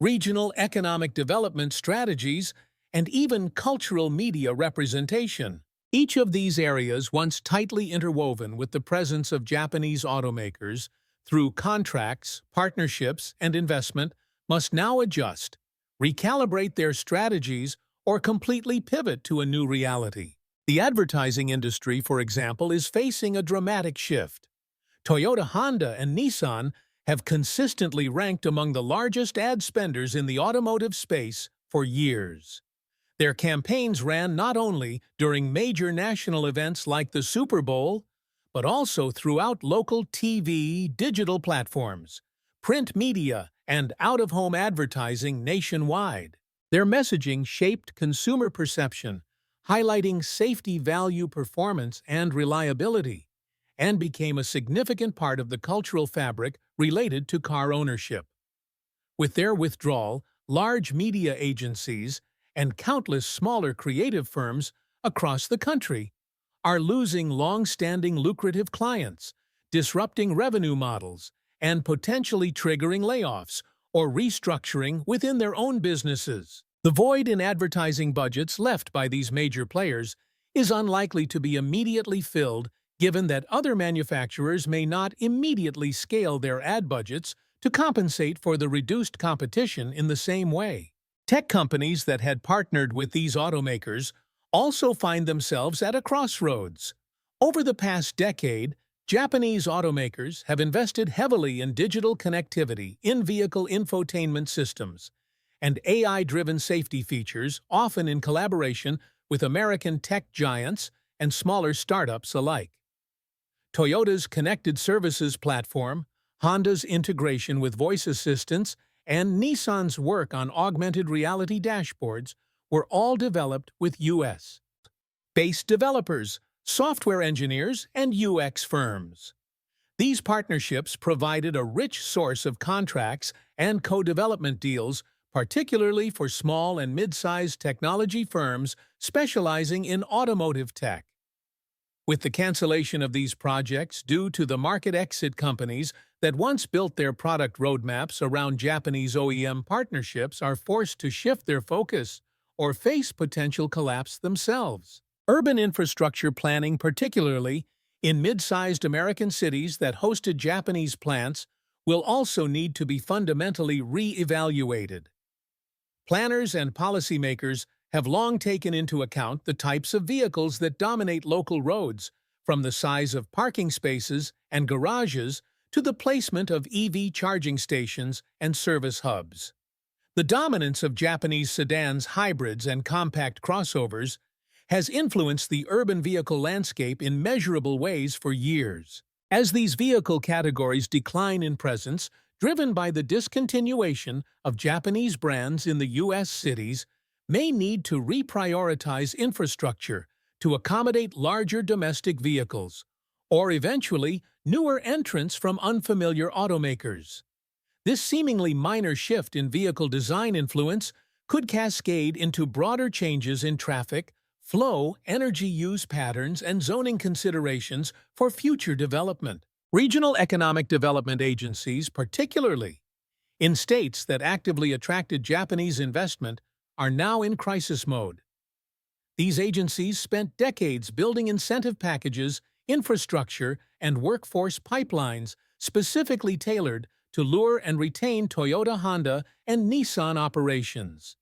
regional economic development strategies, and even cultural media representation. Each of these areas, once tightly interwoven with the presence of Japanese automakers, through contracts, partnerships, and investment, must now adjust, recalibrate their strategies, or completely pivot to a new reality. The advertising industry, for example, is facing a dramatic shift. Toyota, Honda, and Nissan have consistently ranked among the largest ad spenders in the automotive space for years. Their campaigns ran not only during major national events like the Super Bowl, but also throughout local TV, digital platforms, print media, and out-of-home advertising nationwide. Their messaging shaped consumer perception, highlighting safety, value, performance, and reliability, and became a significant part of the cultural fabric related to car ownership. With their withdrawal, large media agencies and countless smaller creative firms across the country are losing long-standing lucrative clients, disrupting revenue models, and potentially triggering layoffs or restructuring within their own businesses. The void in advertising budgets left by these major players is unlikely to be immediately filled, given that other manufacturers may not immediately scale their ad budgets to compensate for the reduced competition in the same way. Tech companies that had partnered with these automakers also find themselves at a crossroads. Over the past decade, Japanese automakers have invested heavily in digital connectivity, in-vehicle infotainment systems, and AI-driven safety features, often in collaboration with American tech giants and smaller startups alike. Toyota's connected services platform, Honda's integration with voice assistants, and Nissan's work on augmented reality dashboards were all developed with U.S.-based developers, software engineers, and UX firms. These partnerships provided a rich source of contracts and co-development deals, particularly for small and mid-sized technology firms specializing in automotive tech. With the cancellation of these projects due to the market exit, companies that once built their product roadmaps around Japanese OEM partnerships are forced to shift their focus or face potential collapse themselves. Urban infrastructure planning, particularly in mid-sized American cities that hosted Japanese plants, will also need to be fundamentally re-evaluated. Planners and policymakers have long taken into account the types of vehicles that dominate local roads, from the size of parking spaces and garages to the placement of EV charging stations and service hubs. The dominance of Japanese sedans, hybrids, and compact crossovers has influenced the urban vehicle landscape in measurable ways for years. As these vehicle categories decline in presence, driven by the discontinuation of Japanese brands in the U.S., cities may need to reprioritize infrastructure to accommodate larger domestic vehicles, or eventually newer entrants from unfamiliar automakers. This seemingly minor shift in vehicle design influence could cascade into broader changes in traffic, flow, energy use patterns, and zoning considerations for future development. Regional economic development agencies, particularly in states that actively attracted Japanese investment, are now in crisis mode. These agencies spent decades building incentive packages, infrastructure, and workforce pipelines specifically tailored to lure and retain Toyota, Honda, and Nissan operations.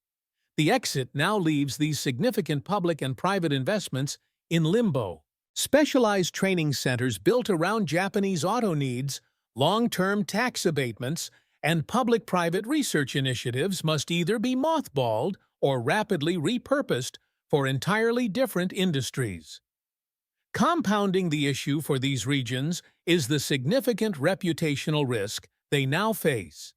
The exit now leaves these significant public and private investments in limbo. Specialized training centers built around Japanese auto needs, long-term tax abatements, and public-private research initiatives must either be mothballed or rapidly repurposed for entirely different industries. Compounding the issue for these regions is the significant reputational risk they now face.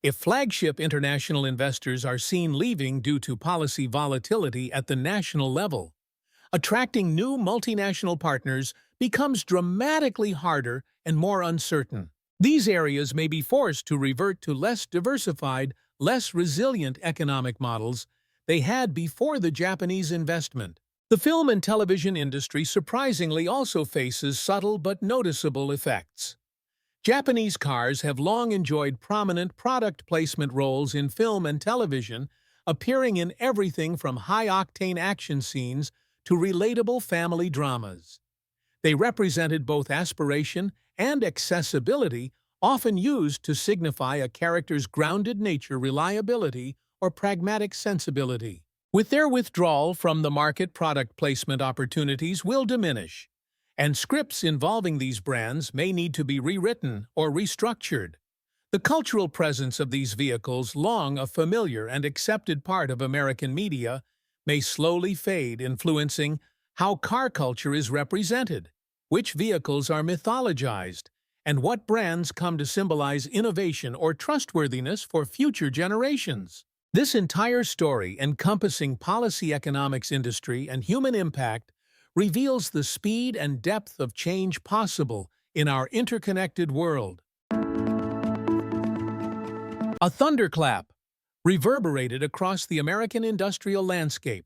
If flagship international investors are seen leaving due to policy volatility at the national level, attracting new multinational partners becomes dramatically harder and more uncertain. These areas may be forced to revert to less diversified, less resilient economic models they had before the Japanese investment. The film and television industry surprisingly also faces subtle but noticeable effects. Japanese cars have long enjoyed prominent product placement roles in film and television, appearing in everything from high-octane action scenes to relatable family dramas. They represented both aspiration and accessibility, often used to signify a character's grounded nature, reliability, or pragmatic sensibility. With their withdrawal from the market, product placement opportunities will diminish, and scripts involving these brands may need to be rewritten or restructured. The cultural presence of these vehicles, long a familiar and accepted part of American media, may slowly fade, influencing how car culture is represented, which vehicles are mythologized, and what brands come to symbolize innovation or trustworthiness for future generations. This entire story, encompassing policy, economics, industry, and human impact, reveals the speed and depth of change possible in our interconnected world. A thunderclap reverberated across the American industrial landscape,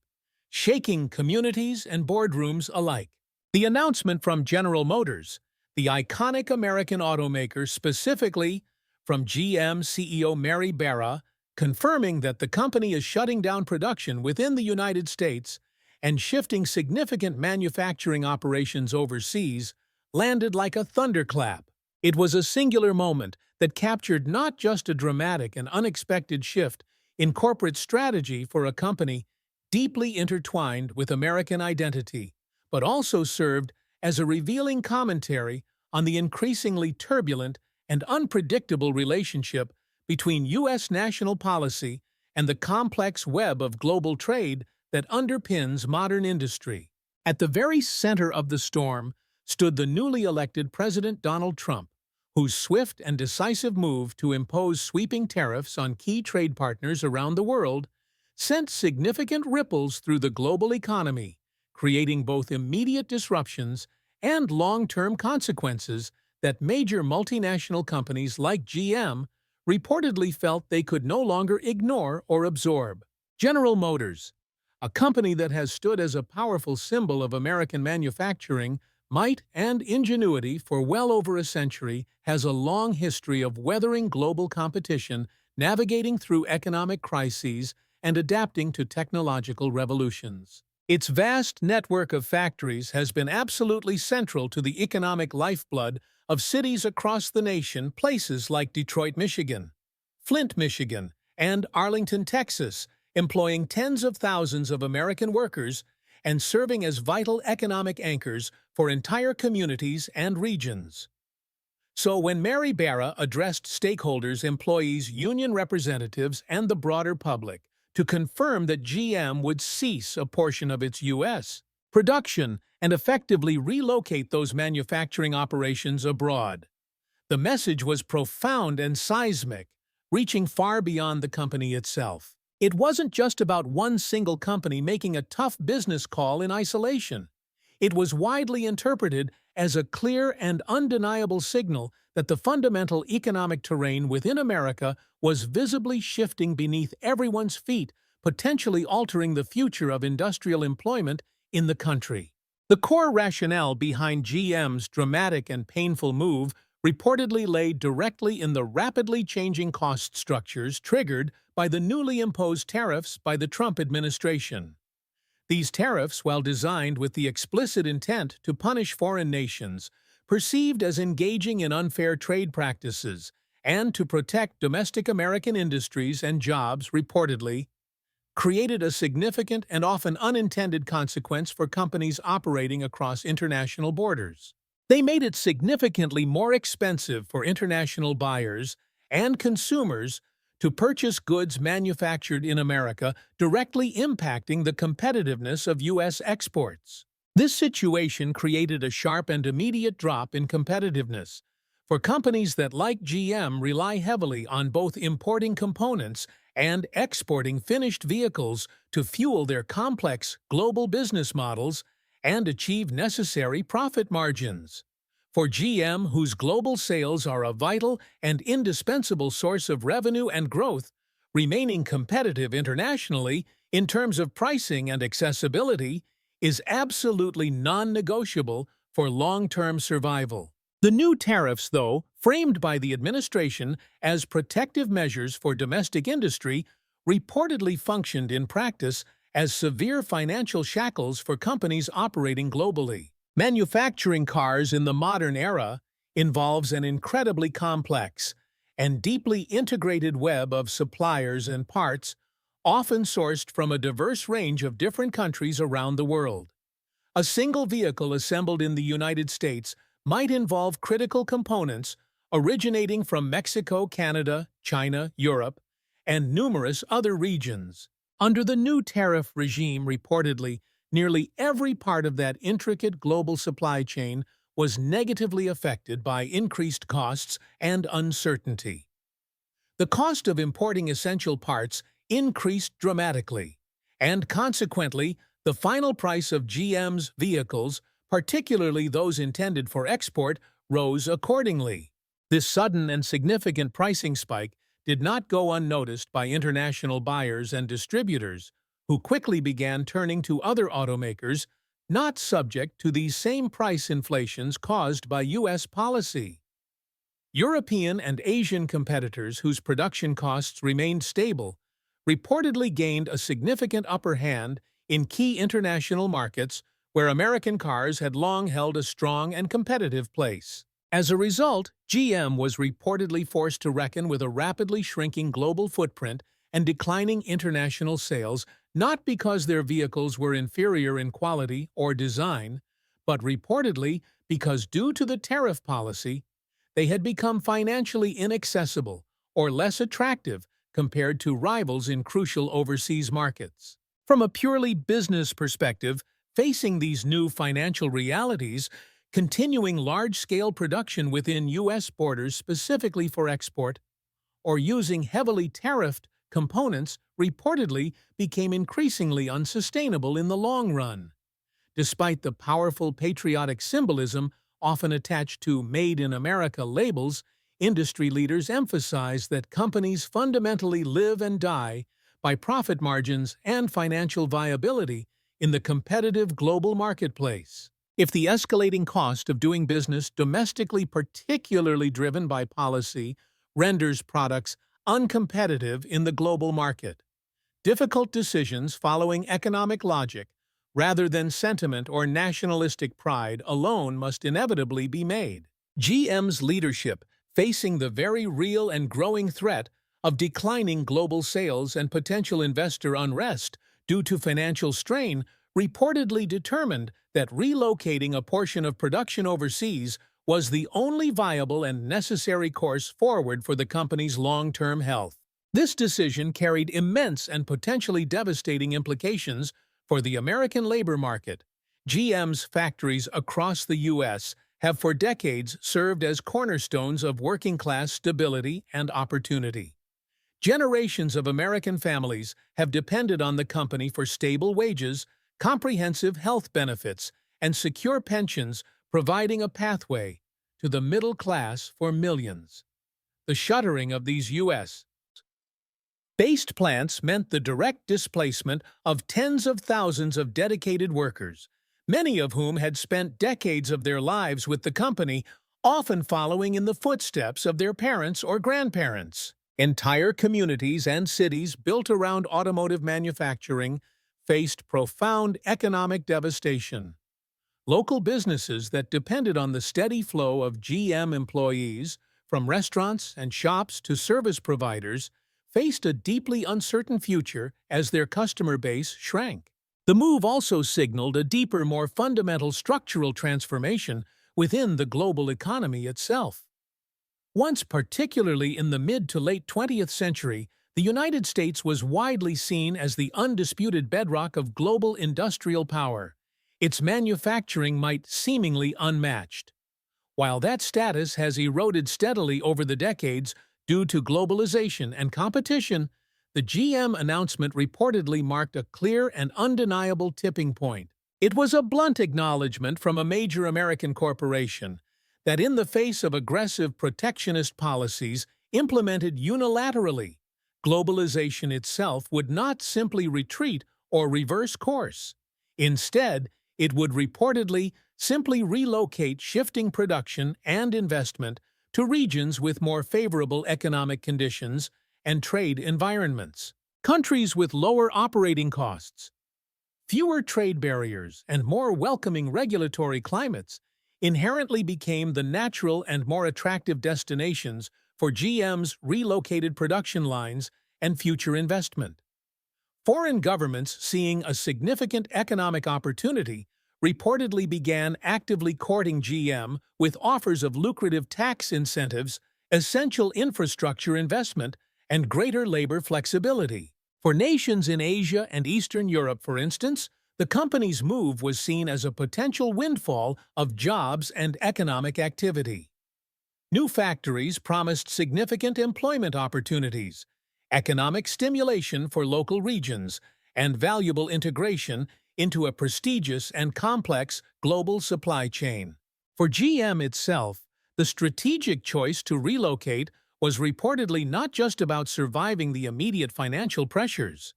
shaking communities and boardrooms alike. The announcement from General Motors, the iconic American automaker, specifically from GM CEO Mary Barra, confirming that the company is shutting down production within the United States and shifting significant manufacturing operations overseas, landed like a thunderclap. It was a singular moment that captured not just a dramatic and unexpected shift in corporate strategy for a company deeply intertwined with American identity, but also served as a revealing commentary on the increasingly turbulent and unpredictable relationship between U.S. national policy and the complex web of global trade that underpins modern industry. At the very center of the storm stood the newly elected President Donald Trump, whose swift and decisive move to impose sweeping tariffs on key trade partners around the world sent significant ripples through the global economy, creating both immediate disruptions and long-term consequences that major multinational companies like GM reportedly felt they could no longer ignore or absorb. General Motors, a company that has stood as a powerful symbol of American manufacturing, might, and ingenuity for well over a century, has a long history of weathering global competition, navigating through economic crises, and adapting to technological revolutions. Its vast network of factories has been absolutely central to the economic lifeblood of cities across the nation, places like Detroit, Michigan, Flint, Michigan, and Arlington, Texas, employing tens of thousands of American workers and serving as vital economic anchors for entire communities and regions. So when Mary Barra addressed stakeholders, employees, union representatives, and the broader public to confirm that GM would cease a portion of its U.S. production and effectively relocate those manufacturing operations abroad, the message was profound and seismic, reaching far beyond the company itself. It wasn't just about one single company making a tough business call in isolation. It was widely interpreted as a clear and undeniable signal that the fundamental economic terrain within America was visibly shifting beneath everyone's feet, potentially altering the future of industrial employment in the country. The core rationale behind GM's dramatic and painful move reportedly lay directly in the rapidly changing cost structures triggered by the newly imposed tariffs by the Trump administration. These tariffs, while designed with the explicit intent to punish foreign nations, perceived as engaging in unfair trade practices, and to protect domestic American industries and jobs, reportedly, created a significant and often unintended consequence for companies operating across international borders. They made it significantly more expensive for international buyers and consumers to purchase goods manufactured in America, directly impacting the competitiveness of U.S. exports. This situation created a sharp and immediate drop in competitiveness for companies that, like GM, rely heavily on both importing components and exporting finished vehicles to fuel their complex global business models and achieve necessary profit margins. For GM, whose global sales are a vital and indispensable source of revenue and growth, remaining competitive internationally in terms of pricing and accessibility is absolutely non-negotiable for long-term survival. The new tariffs, though, framed by the administration as protective measures for domestic industry, reportedly functioned in practice as severe financial shackles for companies operating globally. Manufacturing cars in the modern era involves an incredibly complex and deeply integrated web of suppliers and parts, often sourced from a diverse range of different countries around the world. A single vehicle assembled in the United States might involve critical components originating from Mexico, Canada, China, Europe, and numerous other regions. Under the new tariff regime, reportedly, nearly every part of that intricate global supply chain was negatively affected by increased costs and uncertainty. The cost of importing essential parts increased dramatically, and consequently, the final price of GM's vehicles, particularly those intended for export, rose accordingly. This sudden and significant pricing spike did not go unnoticed by international buyers and distributors, who quickly began turning to other automakers not subject to these same price inflations caused by U.S. policy. European and Asian competitors whose production costs remained stable reportedly gained a significant upper hand in key international markets where American cars had long held a strong and competitive place. As a result, GM was reportedly forced to reckon with a rapidly shrinking global footprint and declining international sales, not because their vehicles were inferior in quality or design, but reportedly because due to the tariff policy, they had become financially inaccessible or less attractive compared to rivals in crucial overseas markets. From a purely business perspective, facing these new financial realities, continuing large-scale production within U.S. borders specifically for export, or using heavily tariffed components reportedly became increasingly unsustainable in the long run. Despite the powerful patriotic symbolism often attached to Made in America labels, industry leaders emphasize that companies fundamentally live and die by profit margins and financial viability in the competitive global marketplace. If the escalating cost of doing business domestically, particularly driven by policy, renders products uncompetitive in the global market, difficult decisions following economic logic rather than sentiment or nationalistic pride alone must inevitably be made. GM's leadership, facing the very real and growing threat of declining global sales and potential investor unrest due to financial strain, reportedly determined that relocating a portion of production overseas was the only viable and necessary course forward for the company's long-term health. This decision carried immense and potentially devastating implications for the American labor market. GM's factories across the U.S. have for decades served as cornerstones of working-class stability and opportunity. Generations of American families have depended on the company for stable wages, comprehensive health benefits, and secure pensions, providing a pathway to the middle class for millions. The shuttering of these U.S. Based plants meant the direct displacement of tens of thousands of dedicated workers, many of whom had spent decades of their lives with the company, often following in the footsteps of their parents or grandparents. Entire communities and cities built around automotive manufacturing faced profound economic devastation. Local businesses that depended on the steady flow of GM employees, from restaurants and shops to service providers, faced a deeply uncertain future as their customer base shrank. The move also signaled a deeper, more fundamental structural transformation within the global economy itself. Once, particularly in the mid to late 20th century, the United States was widely seen as the undisputed bedrock of global industrial power, its manufacturing might seemingly unmatched. While that status has eroded steadily over the decades due to globalization and competition, the GM announcement reportedly marked a clear and undeniable tipping point. It was a blunt acknowledgement from a major American corporation that in the face of aggressive protectionist policies implemented unilaterally, globalization itself would not simply retreat or reverse course. Instead, it would reportedly simply relocate shifting production and investment to regions with more favorable economic conditions and trade environments. Countries with lower operating costs, fewer trade barriers, and more welcoming regulatory climates inherently became the natural and more attractive destinations for GM's relocated production lines and future investment. Foreign governments, seeing a significant economic opportunity, reportedly began actively courting GM with offers of lucrative tax incentives, essential infrastructure investment, and greater labor flexibility. For nations in Asia and Eastern Europe, for instance, the company's move was seen as a potential windfall of jobs and economic activity. New factories promised significant employment opportunities, economic stimulation for local regions, and valuable integration into a prestigious and complex global supply chain. For GM itself, the strategic choice to relocate was reportedly not just about surviving the immediate financial pressures.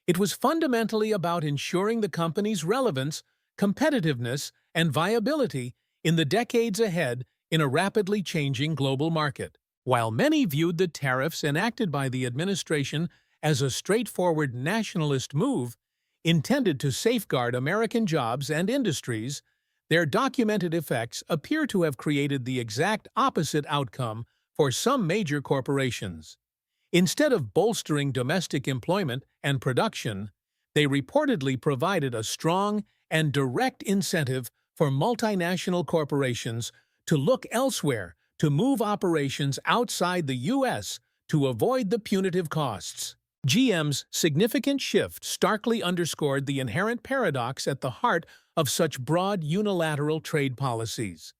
It was fundamentally about ensuring the company's relevance, competitiveness, and viability in the decades ahead in a rapidly changing global market. While many viewed the tariffs enacted by the administration as a straightforward nationalist move intended to safeguard American jobs and industries, their documented effects appear to have created the exact opposite outcome for some major corporations. Instead of bolstering domestic employment and production, they reportedly provided a strong and direct incentive for multinational corporations to look elsewhere, to move operations outside the U.S. to avoid the punitive costs. GM's significant shift starkly underscored the inherent paradox at the heart of such broad unilateral trade policies.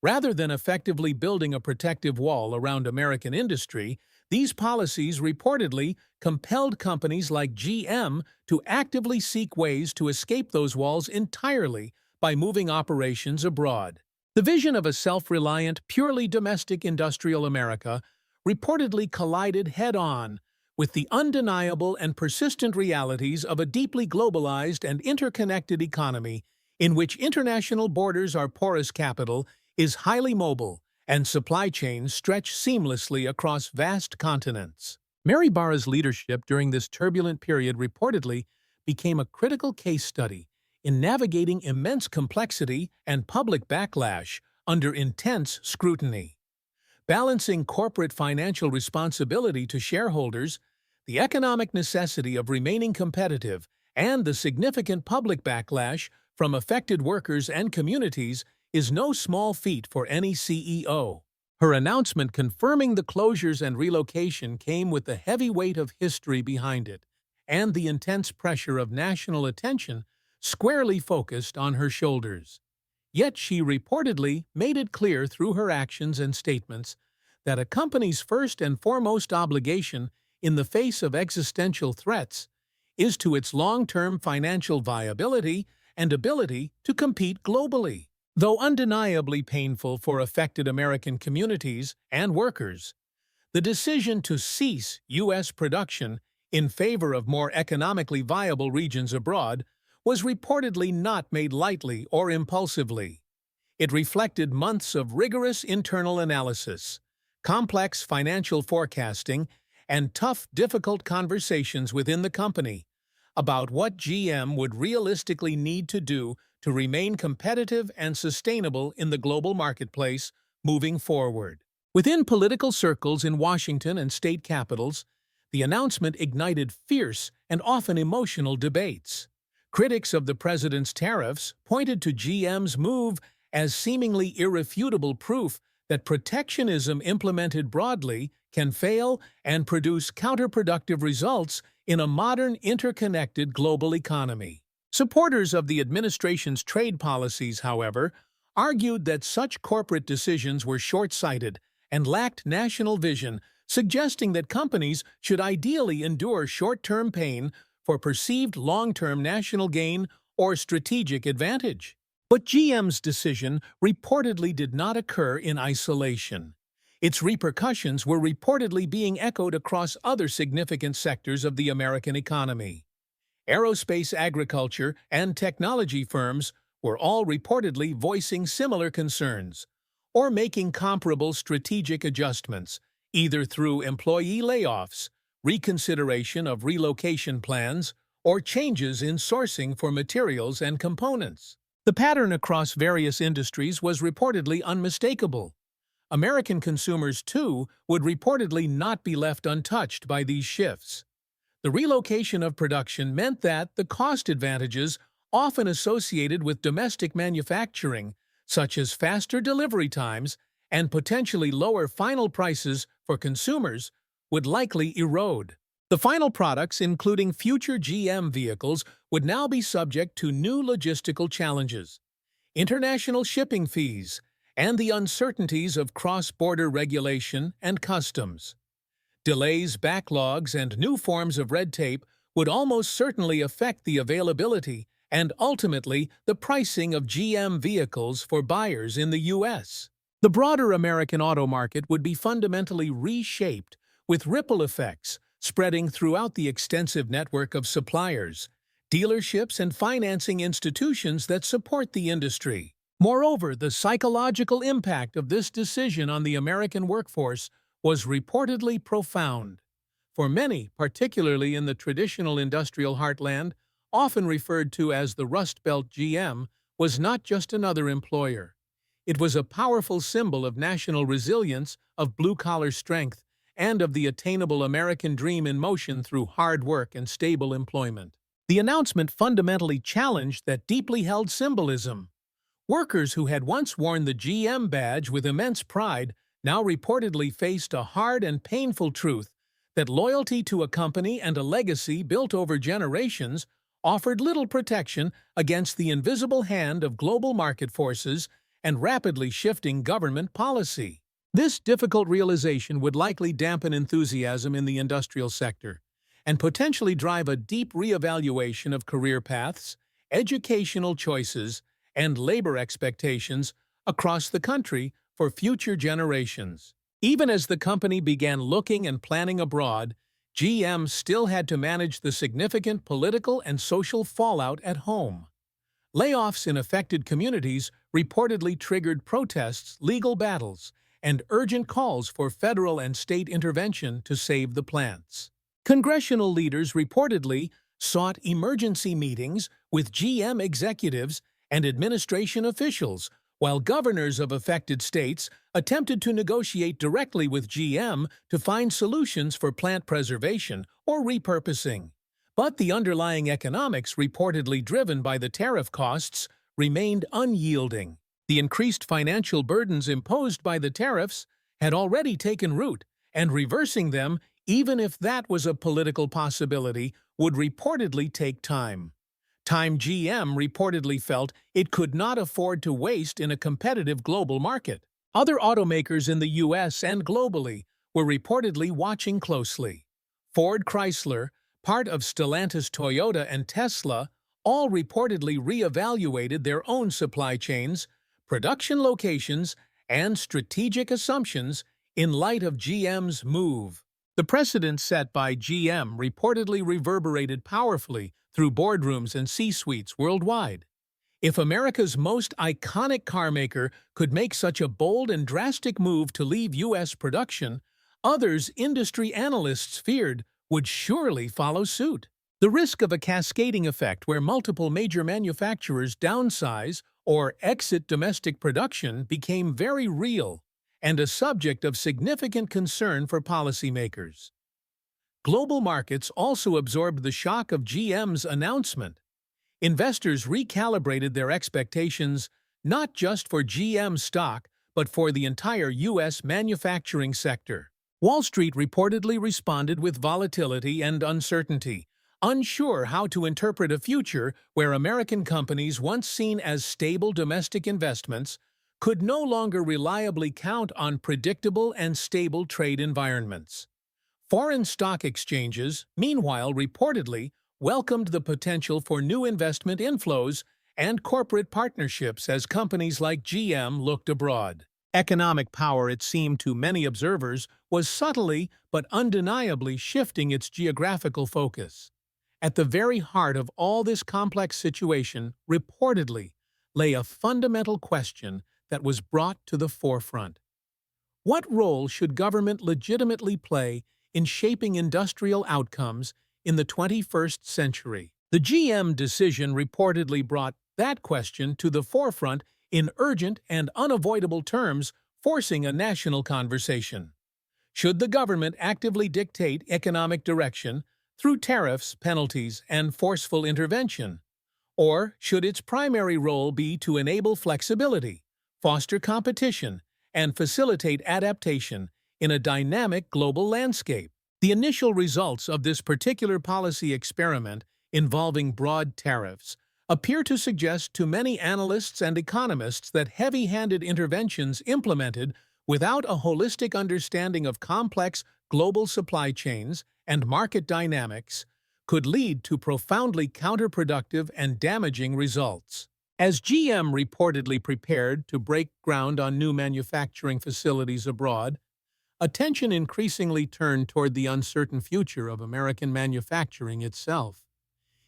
Rather than effectively building a protective wall around American industry, these policies reportedly compelled companies like GM to actively seek ways to escape those walls entirely by moving operations abroad. The vision of a self-reliant, purely domestic industrial America reportedly collided head-on with the undeniable and persistent realities of a deeply globalized and interconnected economy in which international borders are porous, capital is highly mobile, and supply chains stretch seamlessly across vast continents. Mary Barra's leadership during this turbulent period reportedly became a critical case study in navigating immense complexity and public backlash under intense scrutiny. Balancing corporate financial responsibility to shareholders, the economic necessity of remaining competitive, and the significant public backlash from affected workers and communities is no small feat for any CEO. Her announcement confirming the closures and relocation came with the heavy weight of history behind it, and the intense pressure of national attention squarely focused on her shoulders. Yet she reportedly made it clear through her actions and statements that a company's first and foremost obligation in the face of existential threats is to its long-term financial viability and ability to compete globally. Though undeniably painful for affected American communities and workers, the decision to cease U.S. production in favor of more economically viable regions abroad was reportedly not made lightly or impulsively. It reflected months of rigorous internal analysis, complex financial forecasting, and tough, difficult conversations within the company about what GM would realistically need to do to remain competitive and sustainable in the global marketplace moving forward. Within political circles in Washington and state capitals, the announcement ignited fierce and often emotional debates. Critics of the president's tariffs pointed to GM's move as seemingly irrefutable proof that protectionism implemented broadly can fail and produce counterproductive results in a modern, interconnected global economy. Supporters of the administration's trade policies, however, argued that such corporate decisions were short-sighted and lacked national vision, suggesting that companies should ideally endure short-term pain for perceived long-term national gain or strategic advantage. But GM's decision reportedly did not occur in isolation. Its repercussions were reportedly being echoed across other significant sectors of the American economy. Aerospace, agriculture, and technology firms were all reportedly voicing similar concerns, or making comparable strategic adjustments, either through employee layoffs, reconsideration of relocation plans, or changes in sourcing for materials and components. The pattern across various industries was reportedly unmistakable. American consumers, too, would reportedly not be left untouched by these shifts. The relocation of production meant that the cost advantages often associated with domestic manufacturing, such as faster delivery times and potentially lower final prices for consumers, would likely erode. The final products, including future GM vehicles, would now be subject to new logistical challenges, international shipping fees, and the uncertainties of cross-border regulation and customs. Delays, backlogs, and new forms of red tape would almost certainly affect the availability and ultimately the pricing of GM vehicles for buyers in the U.S. The broader American auto market would be fundamentally reshaped, with ripple effects spreading throughout the extensive network of suppliers, dealerships, and financing institutions that support the industry. Moreover, the psychological impact of this decision on the American workforce was reportedly profound. For many, particularly in the traditional industrial heartland, often referred to as the Rust Belt, GM was not just another employer. It was a powerful symbol of national resilience, of blue-collar strength, and of the attainable American dream in motion through hard work and stable employment. The announcement fundamentally challenged that deeply held symbolism. Workers who had once worn the GM badge with immense pride now reportedly faced a hard and painful truth that loyalty to a company and a legacy built over generations offered little protection against the invisible hand of global market forces and rapidly shifting government policy. This difficult realization would likely dampen enthusiasm in the industrial sector and potentially drive a deep reevaluation of career paths, educational choices, and labor expectations across the country for future generations. Even as the company began looking and planning abroad, GM still had to manage the significant political and social fallout at home. Layoffs in affected communities reportedly triggered protests, legal battles, and urgent calls for federal and state intervention to save the plants. Congressional leaders reportedly sought emergency meetings with GM executives and administration officials, while governors of affected states attempted to negotiate directly with GM to find solutions for plant preservation or repurposing. But the underlying economics, reportedly driven by the tariff costs, remained unyielding. The increased financial burdens imposed by the tariffs had already taken root, and reversing them, even if that was a political possibility, would reportedly take time. Time GM reportedly felt it could not afford to waste in a competitive global market. Other automakers in the U.S. and globally were reportedly watching closely. Ford, Chrysler, part of Stellantis, Toyota, and Tesla all reportedly reevaluated their own supply chains, production locations, and strategic assumptions in light of GM's move. The precedent set by GM reportedly reverberated powerfully through boardrooms and C-suites worldwide. If America's most iconic carmaker could make such a bold and drastic move to leave U.S. production, others industry analysts feared would surely follow suit. The risk of a cascading effect where multiple major manufacturers downsize or exit domestic production became very real and a subject of significant concern for policymakers. Global markets also absorbed the shock of GM's announcement. Investors recalibrated their expectations not just for GM stock, but for the entire U.S. manufacturing sector. Wall Street reportedly responded with volatility and uncertainty, unsure how to interpret a future where American companies once seen as stable domestic investments could no longer reliably count on predictable and stable trade environments. Foreign stock exchanges, meanwhile, reportedly welcomed the potential for new investment inflows and corporate partnerships as companies like GM looked abroad. Economic power, it seemed to many observers, was subtly but undeniably shifting its geographical focus. At the very heart of all this complex situation, reportedly, lay a fundamental question that was brought to the forefront. What role should government legitimately play in shaping industrial outcomes in the 21st century? The GM decision reportedly brought that question to the forefront in urgent and unavoidable terms, forcing a national conversation. Should the government actively dictate economic direction through tariffs, penalties, and forceful intervention? Or should its primary role be to enable flexibility, foster competition, and facilitate adaptation in a dynamic global landscape? The initial results of this particular policy experiment involving broad tariffs appear to suggest to many analysts and economists that heavy-handed interventions implemented without a holistic understanding of complex global supply chains and market dynamics could lead to profoundly counterproductive and damaging results. As GM reportedly prepared to break ground on new manufacturing facilities abroad, attention increasingly turned toward the uncertain future of American manufacturing itself.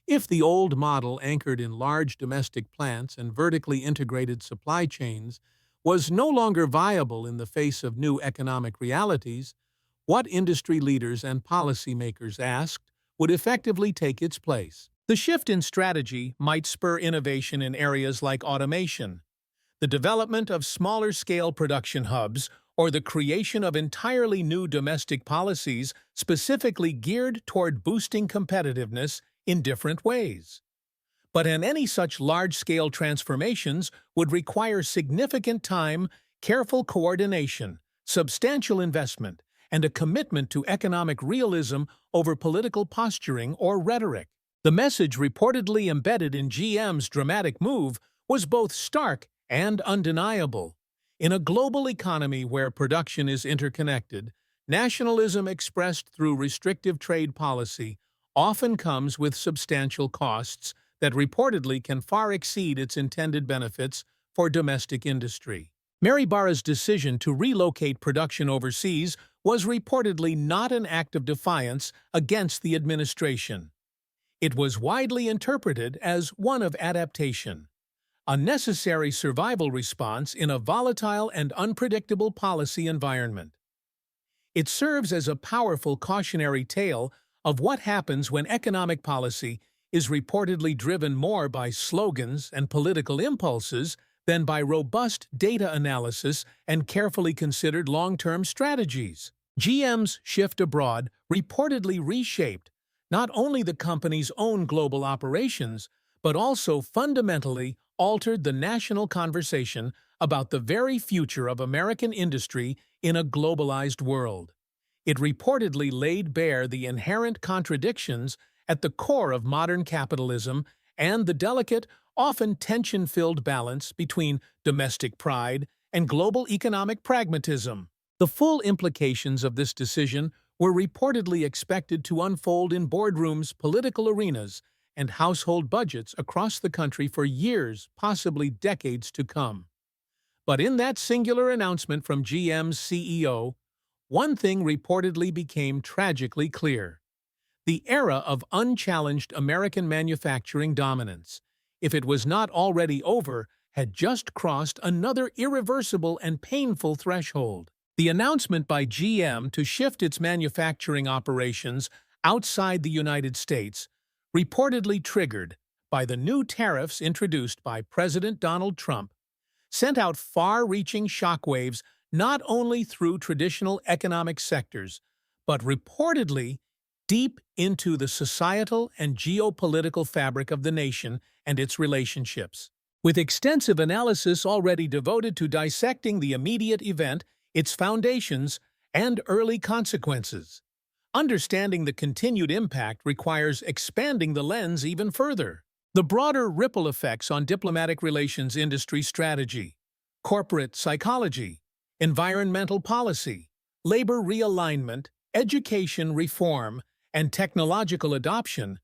If the old model anchored in large domestic plants and vertically integrated supply chains was no longer viable in the face of new economic realities, what industry leaders and policymakers asked would effectively take its place? The shift in strategy might spur innovation in areas like automation, the development of smaller-scale production hubs, or the creation of entirely new domestic policies specifically geared toward boosting competitiveness in different ways. But any such large-scale transformations would require significant time, careful coordination, substantial investment, and a commitment to economic realism over political posturing or rhetoric. The message reportedly embedded in GM's dramatic move was both stark and undeniable. In a global economy where production is interconnected, nationalism expressed through restrictive trade policy often comes with substantial costs that reportedly can far exceed its intended benefits for domestic industry. Mary Barra's decision to relocate production overseas was reportedly not an act of defiance against the administration. It was widely interpreted as one of adaptation, a necessary survival response in a volatile and unpredictable policy environment. It serves as a powerful cautionary tale of what happens when economic policy is reportedly driven more by slogans and political impulses than by robust data analysis and carefully considered long-term strategies. GM's shift abroad reportedly reshaped not only the company's own global operations, but also fundamentally altered the national conversation about the very future of American industry in a globalized world. It reportedly laid bare the inherent contradictions at the core of modern capitalism and the delicate, often tension-filled balance between domestic pride and global economic pragmatism. The full implications of this decision were reportedly expected to unfold in boardrooms, political arenas, and household budgets across the country for years, possibly decades to come. But in that singular announcement from GM's CEO, one thing reportedly became tragically clear. The era of unchallenged American manufacturing dominance, if it was not already over, had just crossed another irreversible and painful threshold. The announcement by GM to shift its manufacturing operations outside the United States, reportedly triggered by the new tariffs introduced by President Donald Trump, sent out far-reaching shockwaves not only through traditional economic sectors, but reportedly deep into the societal and geopolitical fabric of the nation and its relationships. With extensive analysis already devoted to dissecting the immediate event, its foundations, and early consequences, understanding the continued impact requires expanding the lens even further. The broader ripple effects on diplomatic relations industry strategy, corporate psychology, environmental policy, labor realignment, education reform, and technological adoption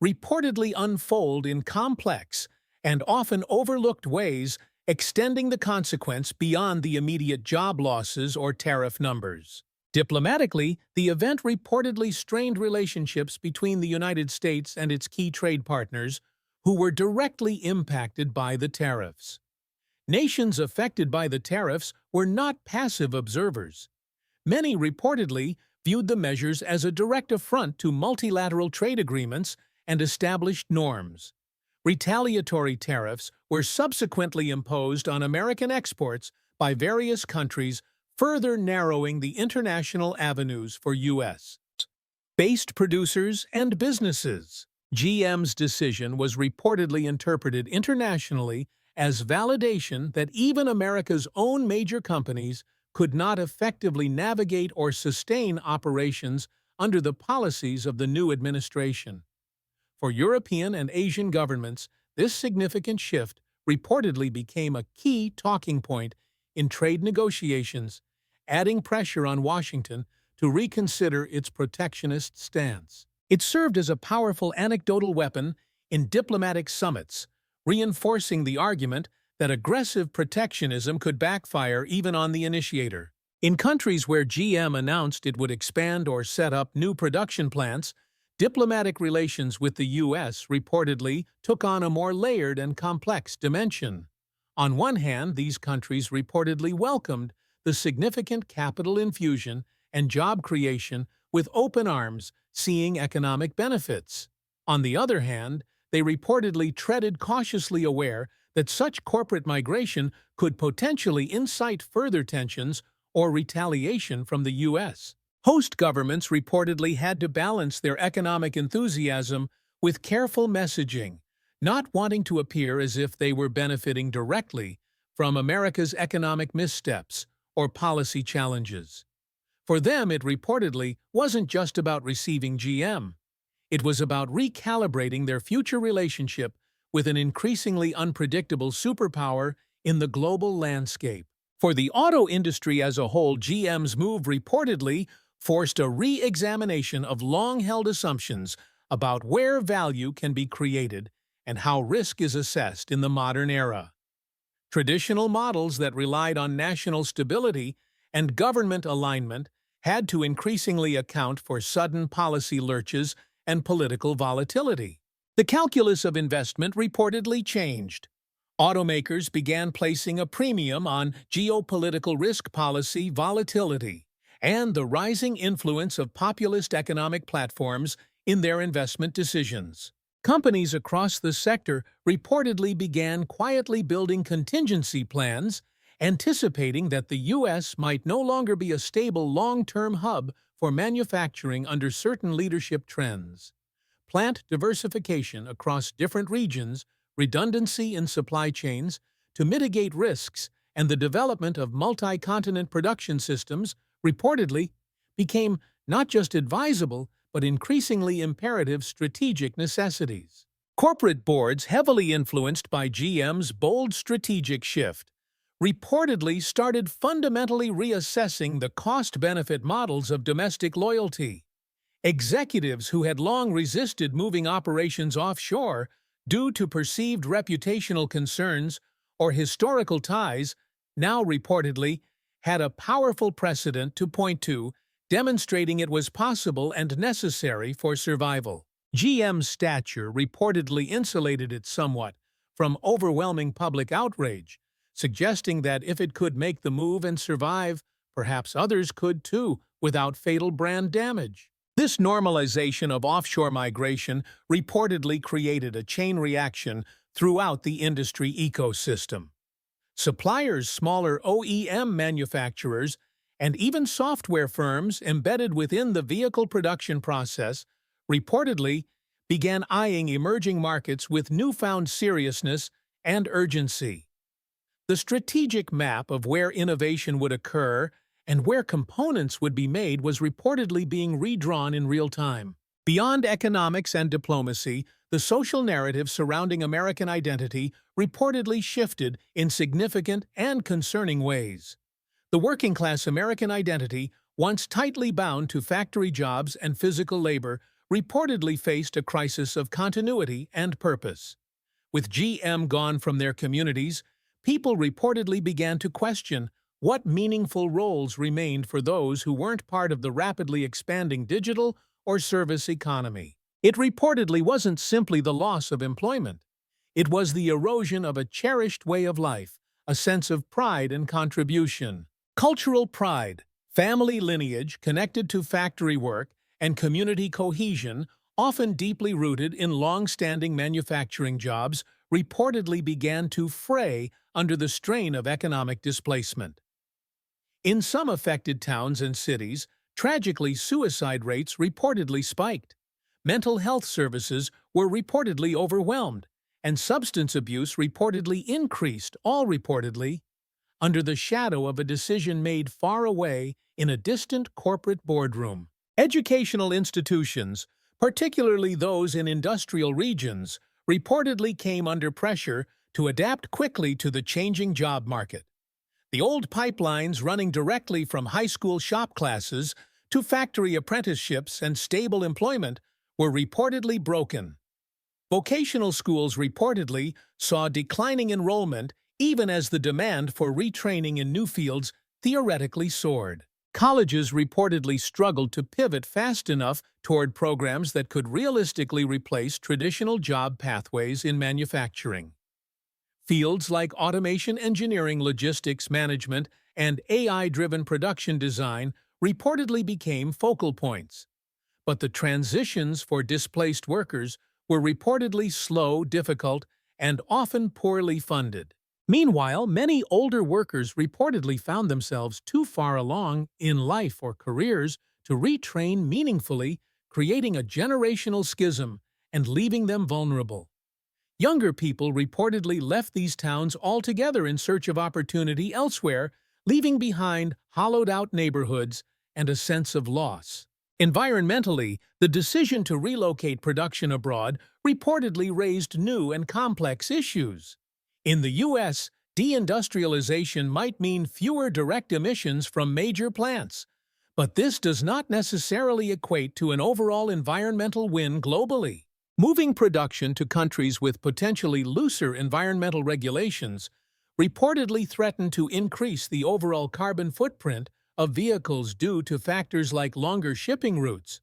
reportedly unfold in complex and often overlooked ways, extending the consequence beyond the immediate job losses or tariff numbers. Diplomatically, the event reportedly strained relationships between the United States and its key trade partners, who were directly impacted by the tariffs. Nations affected by the tariffs were not passive observers. Many reportedly viewed the measures as a direct affront to multilateral trade agreements and established norms. Retaliatory tariffs were subsequently imposed on American exports by various countries, further narrowing the international avenues for U.S.-based producers and businesses. GM's decision was reportedly interpreted internationally as validation that even America's own major companies could not effectively navigate or sustain operations under the policies of the new administration. For European and Asian governments, this significant shift reportedly became a key talking point in trade negotiations, adding pressure on Washington to reconsider its protectionist stance. It served as a powerful anecdotal weapon in diplomatic summits, reinforcing the argument that aggressive protectionism could backfire even on the initiator. In countries where GM announced it would expand or set up new production plants, diplomatic relations with the U.S. reportedly took on a more layered and complex dimension. On one hand, these countries reportedly welcomed the significant capital infusion and job creation with open arms, seeing economic benefits. On the other hand, they reportedly treaded cautiously, aware that such corporate migration could potentially incite further tensions or retaliation from the U.S. Host governments reportedly had to balance their economic enthusiasm with careful messaging, not wanting to appear as if they were benefiting directly from America's economic missteps or policy challenges. For them, it reportedly wasn't just about receiving GM. It was about recalibrating their future relationship with an increasingly unpredictable superpower in the global landscape. For the auto industry as a whole, GM's move reportedly forced a re-examination of long-held assumptions about where value can be created and how risk is assessed in the modern era. Traditional models that relied on national stability and government alignment had to increasingly account for sudden policy lurches and political volatility. The calculus of investment reportedly changed. Automakers began placing a premium on geopolitical risk, policy volatility, and the rising influence of populist economic platforms in their investment decisions. Companies across the sector reportedly began quietly building contingency plans, anticipating that the U.S. might no longer be a stable long-term hub for manufacturing under certain leadership trends. Plant diversification across different regions, redundancy in supply chains to mitigate risks, and the development of multi-continent production systems reportedly became not just advisable but increasingly imperative strategic necessities. Corporate boards, heavily influenced by GM's bold strategic shift, reportedly started fundamentally reassessing the cost-benefit models of domestic loyalty. Executives who had long resisted moving operations offshore due to perceived reputational concerns or historical ties now reportedly had a powerful precedent to point to, demonstrating it was possible and necessary for survival. GM's stature reportedly insulated it somewhat from overwhelming public outrage, suggesting that if it could make the move and survive, perhaps others could too, without fatal brand damage. This normalization of offshore migration reportedly created a chain reaction throughout the industry ecosystem. Suppliers, smaller OEM manufacturers, and even software firms embedded within the vehicle production process reportedly began eyeing emerging markets with newfound seriousness and urgency. The strategic map of where innovation would occur and where components would be made was reportedly being redrawn in real time. Beyond economics and diplomacy, the social narrative surrounding American identity reportedly shifted in significant and concerning ways. The working-class American identity, once tightly bound to factory jobs and physical labor, reportedly faced a crisis of continuity and purpose. With GM gone from their communities, people reportedly began to question what meaningful roles remained for those who weren't part of the rapidly expanding digital or service economy. It reportedly wasn't simply the loss of employment. It was the erosion of a cherished way of life, a sense of pride and contribution. Cultural pride, family lineage connected to factory work, and community cohesion, often deeply rooted in long-standing manufacturing jobs, reportedly began to fray under the strain of economic displacement. In some affected towns and cities, tragically, suicide rates reportedly spiked. Mental health services were reportedly overwhelmed, and substance abuse reportedly increased, all reportedly, under the shadow of a decision made far away in a distant corporate boardroom. Educational institutions, particularly those in industrial regions, reportedly came under pressure to adapt quickly to the changing job market. The old pipelines running directly from high school shop classes to factory apprenticeships and stable employment were reportedly broken. Vocational schools reportedly saw declining enrollment even as the demand for retraining in new fields theoretically soared. Colleges reportedly struggled to pivot fast enough toward programs that could realistically replace traditional job pathways in manufacturing. Fields like automation engineering, logistics management, and AI-driven production design reportedly became focal points. But the transitions for displaced workers were reportedly slow, difficult, and often poorly funded. Meanwhile, many older workers reportedly found themselves too far along in life or careers to retrain meaningfully, creating a generational schism and leaving them vulnerable. Younger people reportedly left these towns altogether in search of opportunity elsewhere, leaving behind hollowed-out neighborhoods and a sense of loss. Environmentally, the decision to relocate production abroad reportedly raised new and complex issues. In the U.S., deindustrialization might mean fewer direct emissions from major plants, but this does not necessarily equate to an overall environmental win globally. Moving production to countries with potentially looser environmental regulations reportedly threatened to increase the overall carbon footprint of vehicles due to factors like longer shipping routes,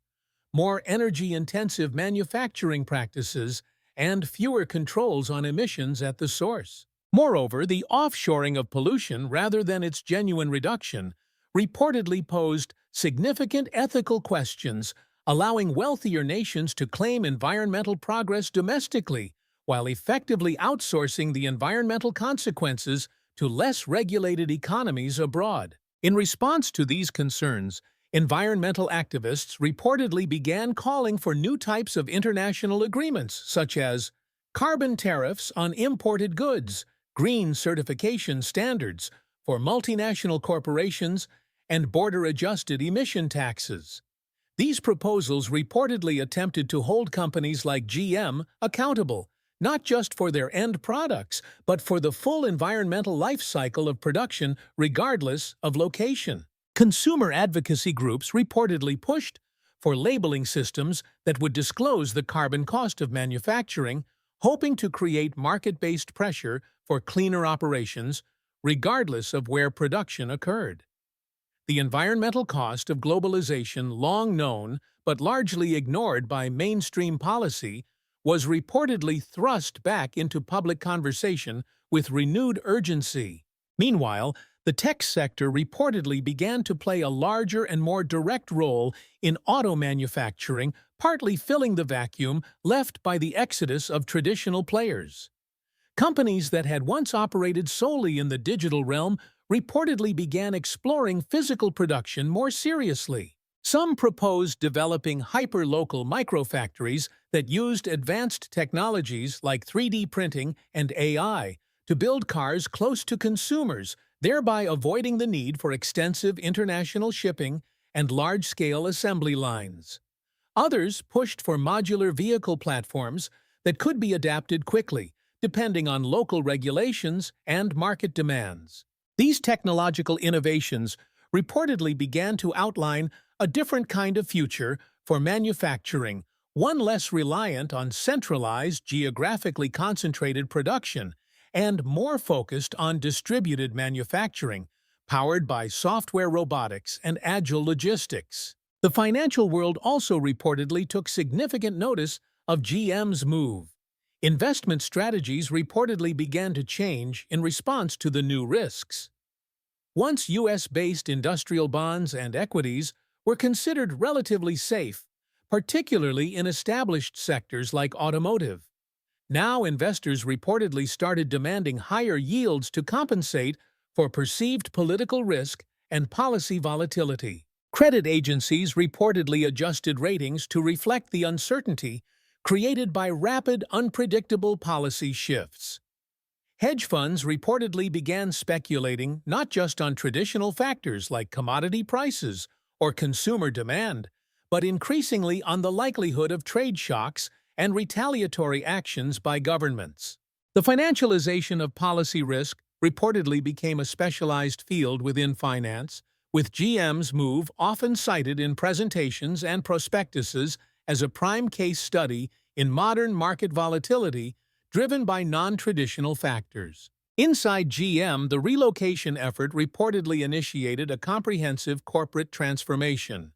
more energy-intensive manufacturing practices, and fewer controls on emissions at the source. Moreover, the offshoring of pollution rather than its genuine reduction reportedly posed significant ethical questions, allowing wealthier nations to claim environmental progress domestically while effectively outsourcing the environmental consequences to less regulated economies abroad. In response to these concerns, environmental activists reportedly began calling for new types of international agreements, such as carbon tariffs on imported goods, green certification standards for multinational corporations, and border-adjusted emission taxes. These proposals reportedly attempted to hold companies like GM accountable, not just for their end products, but for the full environmental life cycle of production regardless of location. Consumer advocacy groups reportedly pushed for labeling systems that would disclose the carbon cost of manufacturing, hoping to create market-based pressure for cleaner operations, regardless of where production occurred. The environmental cost of globalization, long known but largely ignored by mainstream policy, was reportedly thrust back into public conversation with renewed urgency. Meanwhile, the tech sector reportedly began to play a larger and more direct role in auto manufacturing, partly filling the vacuum left by the exodus of traditional players. Companies that had once operated solely in the digital realm reportedly began exploring physical production more seriously. Some proposed developing hyper-local microfactories that used advanced technologies like 3D printing and AI to build cars close to consumers, thereby avoiding the need for extensive international shipping and large-scale assembly lines. Others pushed for modular vehicle platforms that could be adapted quickly, depending on local regulations and market demands. These technological innovations reportedly began to outline a different kind of future for manufacturing, one less reliant on centralized, geographically concentrated production, and more focused on distributed manufacturing, powered by software robotics and agile logistics. The financial world also reportedly took significant notice of GM's move. Investment strategies reportedly began to change in response to the new risks. Once U.S.-based industrial bonds and equities were considered relatively safe, particularly in established sectors like automotive. Now investors reportedly started demanding higher yields to compensate for perceived political risk and policy volatility. Credit agencies reportedly adjusted ratings to reflect the uncertainty created by rapid, unpredictable policy shifts. Hedge funds reportedly began speculating not just on traditional factors like commodity prices or consumer demand, but increasingly on the likelihood of trade shocks and retaliatory actions by governments. The financialization of policy risk reportedly became a specialized field within finance, with GM's move often cited in presentations and prospectuses as a prime case study in modern market volatility driven by non-traditional factors. Inside GM, the relocation effort reportedly initiated a comprehensive corporate transformation.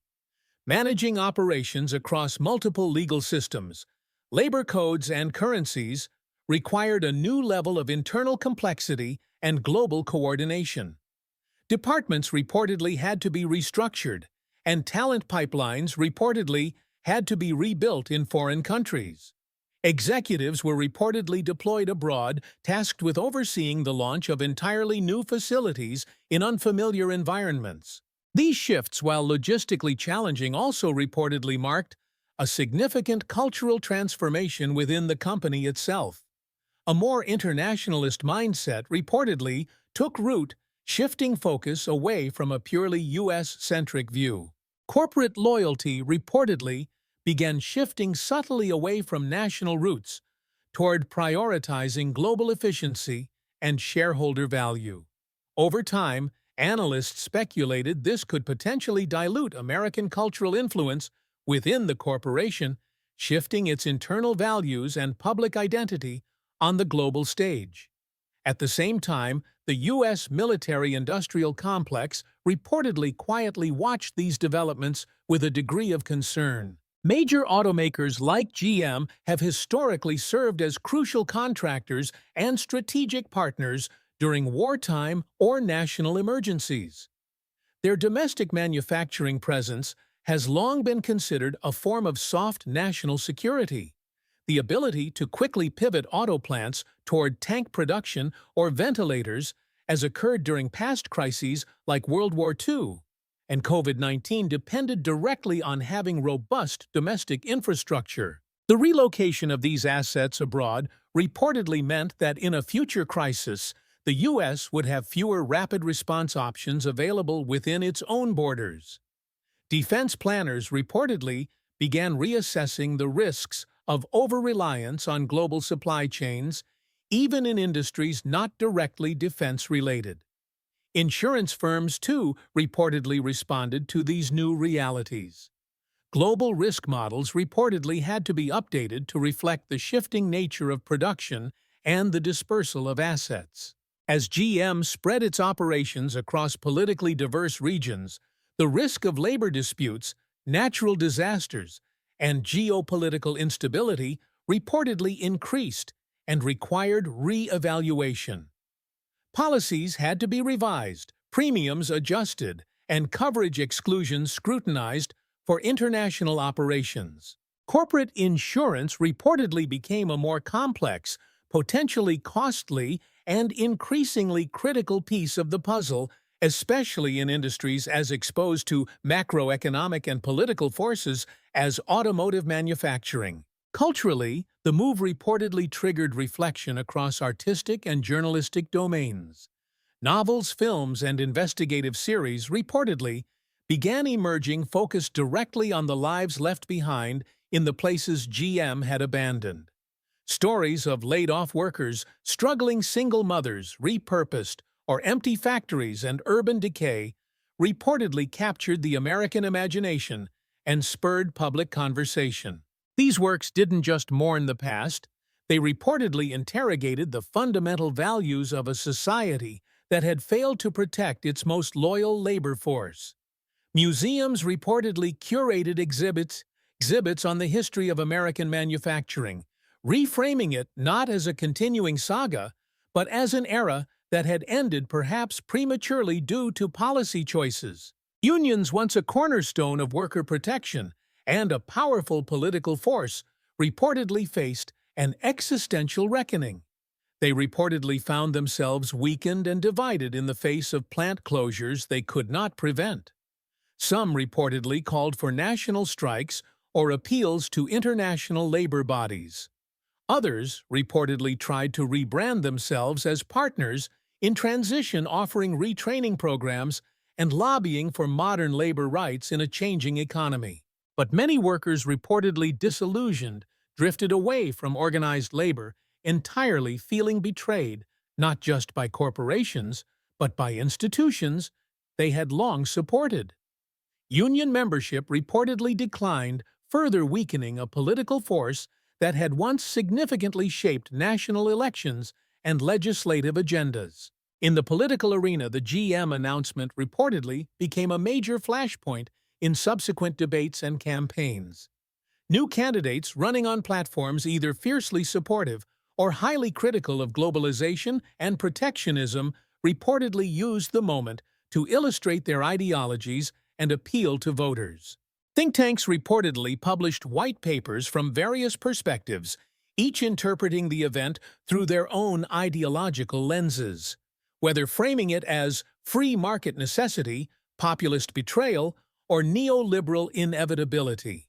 Managing operations across multiple legal systems, labor codes, and currencies required a new level of internal complexity and global coordination. Departments reportedly had to be restructured, and talent pipelines reportedly had to be rebuilt in foreign countries. Executives were reportedly deployed abroad, tasked with overseeing the launch of entirely new facilities in unfamiliar environments. These shifts, while logistically challenging, also reportedly marked a significant cultural transformation within the company itself. A more internationalist mindset reportedly took root, shifting focus away from a purely U.S.-centric view. Corporate loyalty reportedly began shifting subtly away from national roots toward prioritizing global efficiency and shareholder value. Over time, analysts speculated this could potentially dilute American cultural influence within the corporation, shifting its internal values and public identity on the global stage. At the same time, the U.S. military-industrial complex reportedly quietly watched these developments with a degree of concern. Major automakers like GM have historically served as crucial contractors and strategic partners during wartime or national emergencies. Their domestic manufacturing presence has long been considered a form of soft national security. The ability to quickly pivot auto plants toward tank production or ventilators, as occurred during past crises like World War II and COVID-19, depended directly on having robust domestic infrastructure. The relocation of these assets abroad reportedly meant that in a future crisis, the U.S. would have fewer rapid response options available within its own borders. Defense planners reportedly began reassessing the risks of over-reliance on global supply chains, even in industries not directly defense-related. Insurance firms, too, reportedly responded to these new realities. Global risk models reportedly had to be updated to reflect the shifting nature of production and the dispersal of assets. As GM spread its operations across politically diverse regions, the risk of labor disputes, natural disasters, and geopolitical instability reportedly increased and required re-evaluation. Policies had to be revised, premiums adjusted, and coverage exclusions scrutinized for international operations. Corporate insurance reportedly became a more complex, potentially costly, and increasingly critical piece of the puzzle, especially in industries as exposed to macroeconomic and political forces as automotive manufacturing. Culturally, the move reportedly triggered reflection across artistic and journalistic domains. Novels, films, and investigative series reportedly began emerging focused directly on the lives left behind in the places GM had abandoned. Stories of laid-off workers, struggling single mothers, repurposed, or empty factories and urban decay reportedly captured the American imagination and spurred public conversation. These works didn't just mourn the past, they reportedly interrogated the fundamental values of a society that had failed to protect its most loyal labor force. Museums reportedly curated exhibits on the history of American manufacturing, reframing it not as a continuing saga, but as an era that had ended perhaps prematurely due to policy choices. Unions, once a cornerstone of worker protection and a powerful political force, reportedly faced an existential reckoning. They reportedly found themselves weakened and divided in the face of plant closures they could not prevent. Some reportedly called for national strikes or appeals to international labor bodies. Others reportedly tried to rebrand themselves as partners in transition, offering retraining programs and lobbying for modern labor rights in a changing economy. But many workers, reportedly disillusioned, drifted away from organized labor, entirely feeling betrayed, not just by corporations, but by institutions they had long supported. Union membership reportedly declined, further weakening a political force that had once significantly shaped national elections and legislative agendas. In the political arena, the GM announcement reportedly became a major flashpoint in subsequent debates and campaigns. New candidates running on platforms either fiercely supportive or highly critical of globalization and protectionism reportedly used the moment to illustrate their ideologies and appeal to voters. Think tanks reportedly published white papers from various perspectives, each interpreting the event through their own ideological lenses, whether framing it as free market necessity, populist betrayal, or neoliberal inevitability.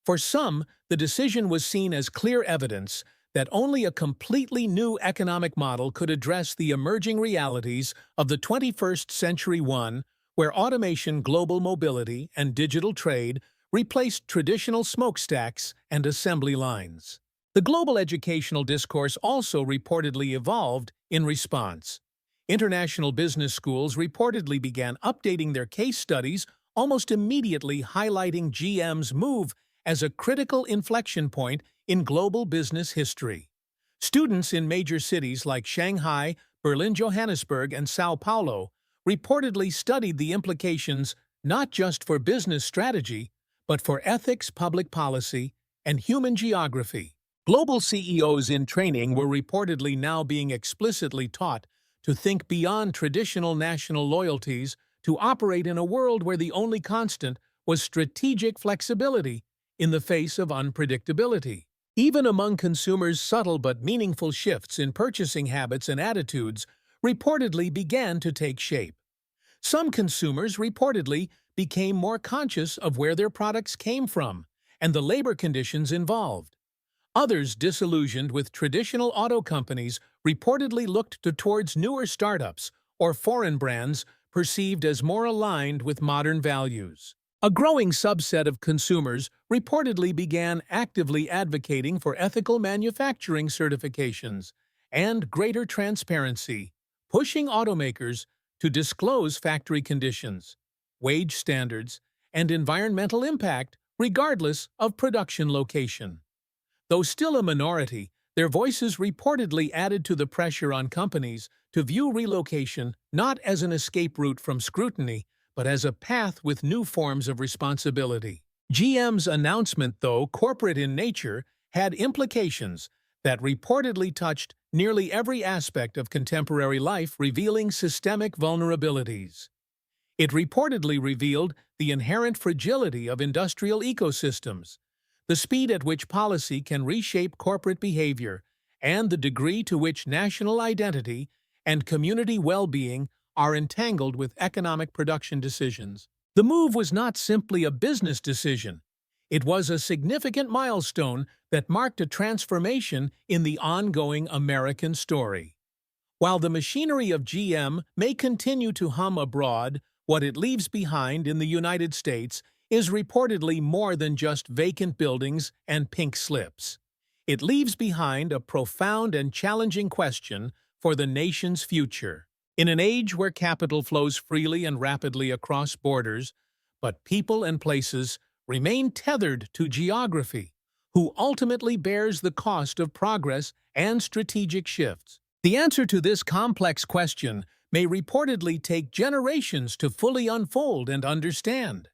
For some, the decision was seen as clear evidence that only a completely new economic model could address the emerging realities of the 21st century, one where automation, global mobility, and digital trade replaced traditional smokestacks and assembly lines. The global educational discourse also reportedly evolved in response. International business schools reportedly began updating their case studies almost immediately, highlighting GM's move as a critical inflection point in global business history. Students in major cities like Shanghai, Berlin, Johannesburg, and Sao Paulo reportedly studied the implications not just for business strategy, but for ethics, public policy, and human geography. Global CEOs in training were reportedly now being explicitly taught to think beyond traditional national loyalties, to operate in a world where the only constant was strategic flexibility in the face of unpredictability. Even among consumers, subtle but meaningful shifts in purchasing habits and attitudes reportedly began to take shape. Some consumers reportedly became more conscious of where their products came from and the labor conditions involved. Others, disillusioned with traditional auto companies, reportedly looked towards newer startups or foreign brands perceived as more aligned with modern values. A growing subset of consumers reportedly began actively advocating for ethical manufacturing certifications and greater transparency, pushing automakers to disclose factory conditions, wage standards, and environmental impact regardless of production location. Though still a minority, Their voices reportedly added to the pressure on companies to view relocation not as an escape route from scrutiny, but as a path with new forms of responsibility. GM's announcement, though corporate in nature, had implications that reportedly touched nearly every aspect of contemporary life, revealing systemic vulnerabilities. It reportedly revealed the inherent fragility of industrial ecosystems, the speed at which policy can reshape corporate behavior, and the degree to which national identity and community well-being are entangled with economic production decisions. The move was not simply a business decision. It was a significant milestone that marked a transformation in the ongoing American story. While the machinery of GM may continue to hum abroad, what it leaves behind in the United States is reportedly more than just vacant buildings and pink slips. It leaves behind a profound and challenging question for the nation's future. In an age where capital flows freely and rapidly across borders, but people and places remain tethered to geography, who ultimately bears the cost of progress and strategic shifts? The answer to this complex question may reportedly take generations to fully unfold and understand.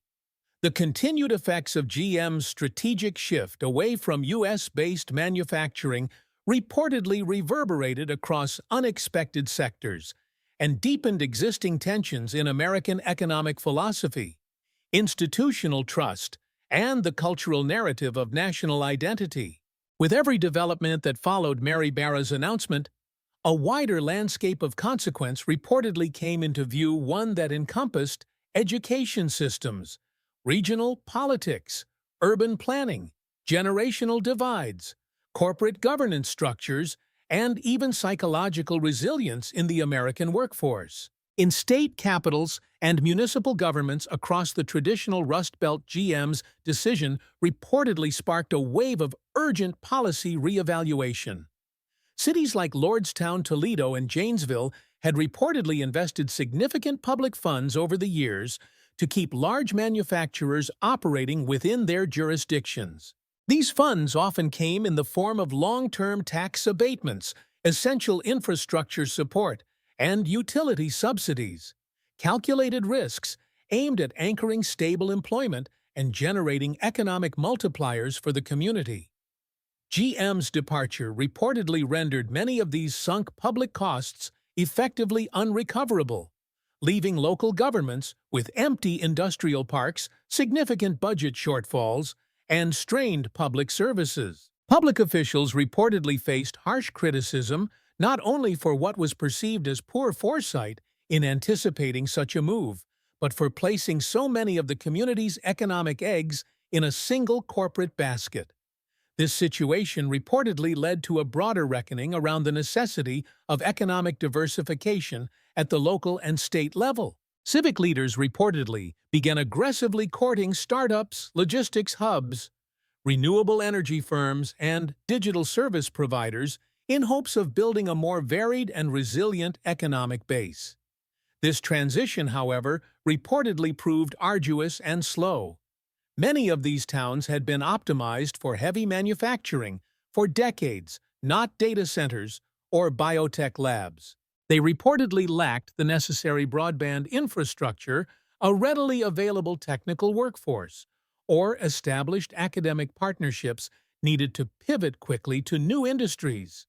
The continued effects of GM's strategic shift away from U.S.-based manufacturing reportedly reverberated across unexpected sectors and deepened existing tensions in American economic philosophy, institutional trust, and the cultural narrative of national identity. With every development that followed Mary Barra's announcement, a wider landscape of consequence reportedly came into view, one that encompassed education systems, regional politics, urban planning, generational divides, corporate governance structures, and even psychological resilience in the American workforce. In state capitals and municipal governments across the traditional Rust Belt, GM's decision reportedly sparked a wave of urgent policy reevaluation. Cities like Lordstown, Toledo, and Janesville had reportedly invested significant public funds over the years to keep large manufacturers operating within their jurisdictions. These funds often came in the form of long-term tax abatements, essential infrastructure support, and utility subsidies, calculated risks aimed at anchoring stable employment and generating economic multipliers for the community. GM's departure reportedly rendered many of these sunk public costs effectively unrecoverable, leaving local governments with empty industrial parks, significant budget shortfalls, and strained public services. Public officials reportedly faced harsh criticism not only for what was perceived as poor foresight in anticipating such a move, but for placing so many of the community's economic eggs in a single corporate basket. This situation reportedly led to a broader reckoning around the necessity of economic diversification at the local and state level. Civic leaders reportedly began aggressively courting startups, logistics hubs, renewable energy firms, and digital service providers in hopes of building a more varied and resilient economic base. This transition, however, reportedly proved arduous and slow. Many of these towns had been optimized for heavy manufacturing for decades, not data centers or biotech labs. They reportedly lacked the necessary broadband infrastructure, a readily available technical workforce, or established academic partnerships needed to pivot quickly to new industries.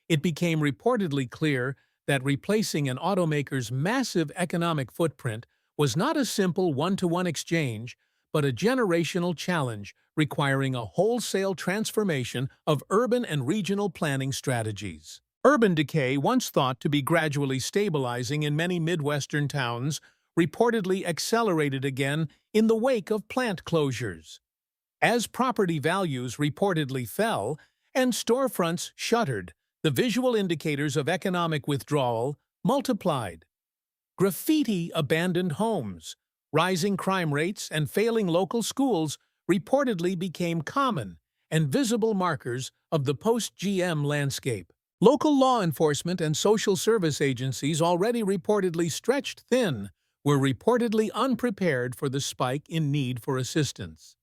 It became reportedly clear that replacing an automaker's massive economic footprint was not a simple one-to-one exchange, but a generational challenge requiring a wholesale transformation of urban and regional planning strategies. Urban decay, once thought to be gradually stabilizing in many Midwestern towns, reportedly accelerated again in the wake of plant closures. As property values reportedly fell and storefronts shuttered, the visual indicators of economic withdrawal multiplied. Graffiti abandoned homes, rising crime rates, and failing local schools reportedly became common and visible markers of the post-GM landscape. Local law enforcement and social service agencies, already reportedly stretched thin, were reportedly unprepared for the spike in need for assistance.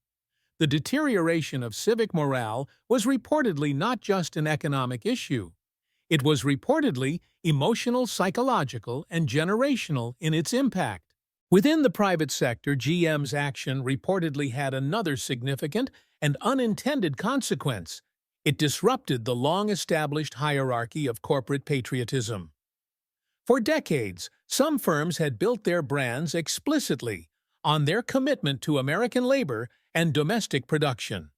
The deterioration of civic morale was reportedly not just an economic issue. It was reportedly emotional, psychological, and generational in its impact. Within the private sector, GM's action reportedly had another significant and unintended consequence. It disrupted the long-established hierarchy of corporate patriotism. For decades, some firms had built their brands explicitly on their commitment to American labor and domestic production.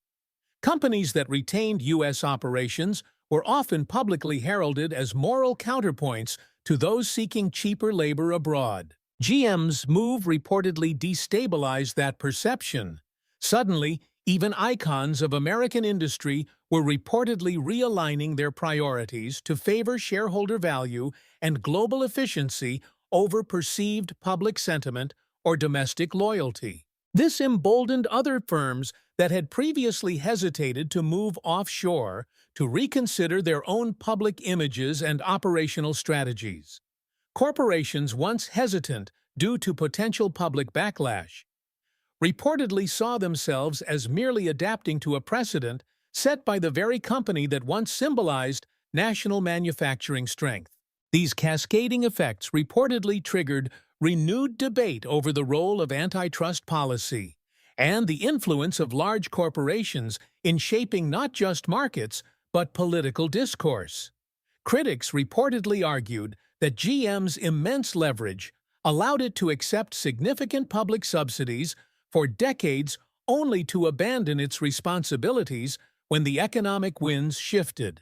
Companies that retained U.S. operations were often publicly heralded as moral counterpoints to those seeking cheaper labor abroad. GM's move reportedly destabilized that perception. Suddenly, even icons of American industry were reportedly realigning their priorities to favor shareholder value and global efficiency over perceived public sentiment or domestic loyalty. This emboldened other firms that had previously hesitated to move offshore to reconsider their own public images and operational strategies. Corporations once hesitant due to potential public backlash reportedly saw themselves as merely adapting to a precedent set by the very company that once symbolized national manufacturing strength. These cascading effects reportedly triggered renewed debate over the role of antitrust policy and the influence of large corporations in shaping not just markets but political discourse. Critics reportedly argued that GM's immense leverage allowed it to accept significant public subsidies for decades only to abandon its responsibilities when the economic winds shifted.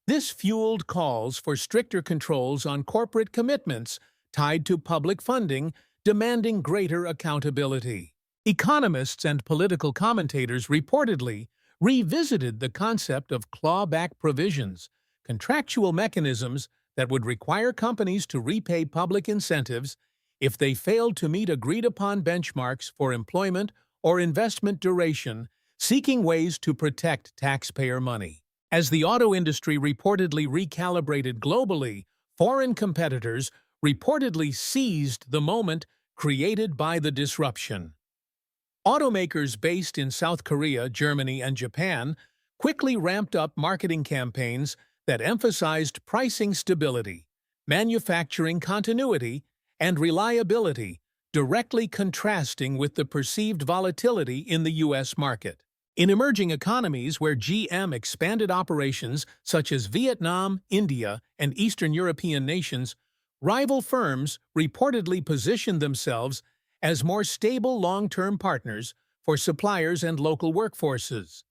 This fueled calls for stricter controls on corporate commitments tied to public funding, demanding greater accountability. Economists and political commentators reportedly revisited the concept of clawback provisions, contractual mechanisms that would require companies to repay public incentives if they failed to meet agreed-upon benchmarks for employment or investment duration, seeking ways to protect taxpayer money. As the auto industry reportedly recalibrated globally, foreign competitors reportedly seized the moment created by the disruption. Automakers based in South Korea, Germany, and Japan quickly ramped up marketing campaigns that emphasized pricing stability, manufacturing continuity, and reliability, directly contrasting with the perceived volatility in the U.S. market. In emerging economies where GM expanded operations such as Vietnam, India, and Eastern European nations, rival firms reportedly positioned themselves as more stable long-term partners for suppliers and local workforces.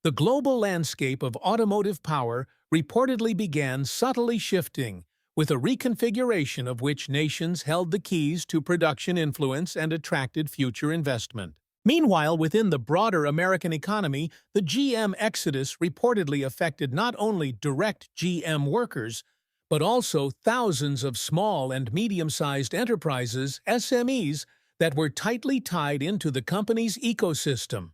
The global landscape of automotive power reportedly began subtly shifting, with a reconfiguration of which nations held the keys to production influence and attracted future investment. Meanwhile, within the broader American economy, the GM exodus reportedly affected not only direct GM workers, but also thousands of small and medium-sized enterprises, SMEs, that were tightly tied into the company's ecosystem.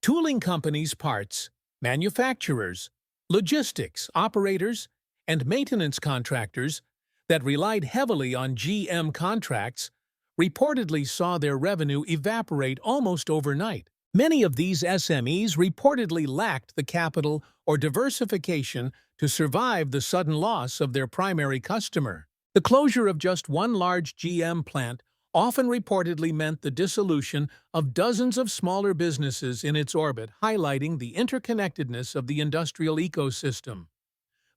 Tooling companies, parts, manufacturers, logistics operators, and maintenance contractors that relied heavily on GM contracts reportedly saw their revenue evaporate almost overnight. Many of these SMEs reportedly lacked the capital or diversification to survive the sudden loss of their primary customer. The closure of just one large GM plant often reportedly meant the dissolution of dozens of smaller businesses in its orbit, highlighting the interconnectedness of the industrial ecosystem.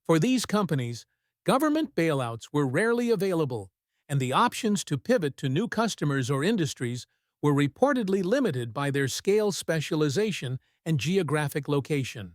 For these companies, government bailouts were rarely available, and the options to pivot to new customers or industries were reportedly limited by their scale, specialization, and geographic location.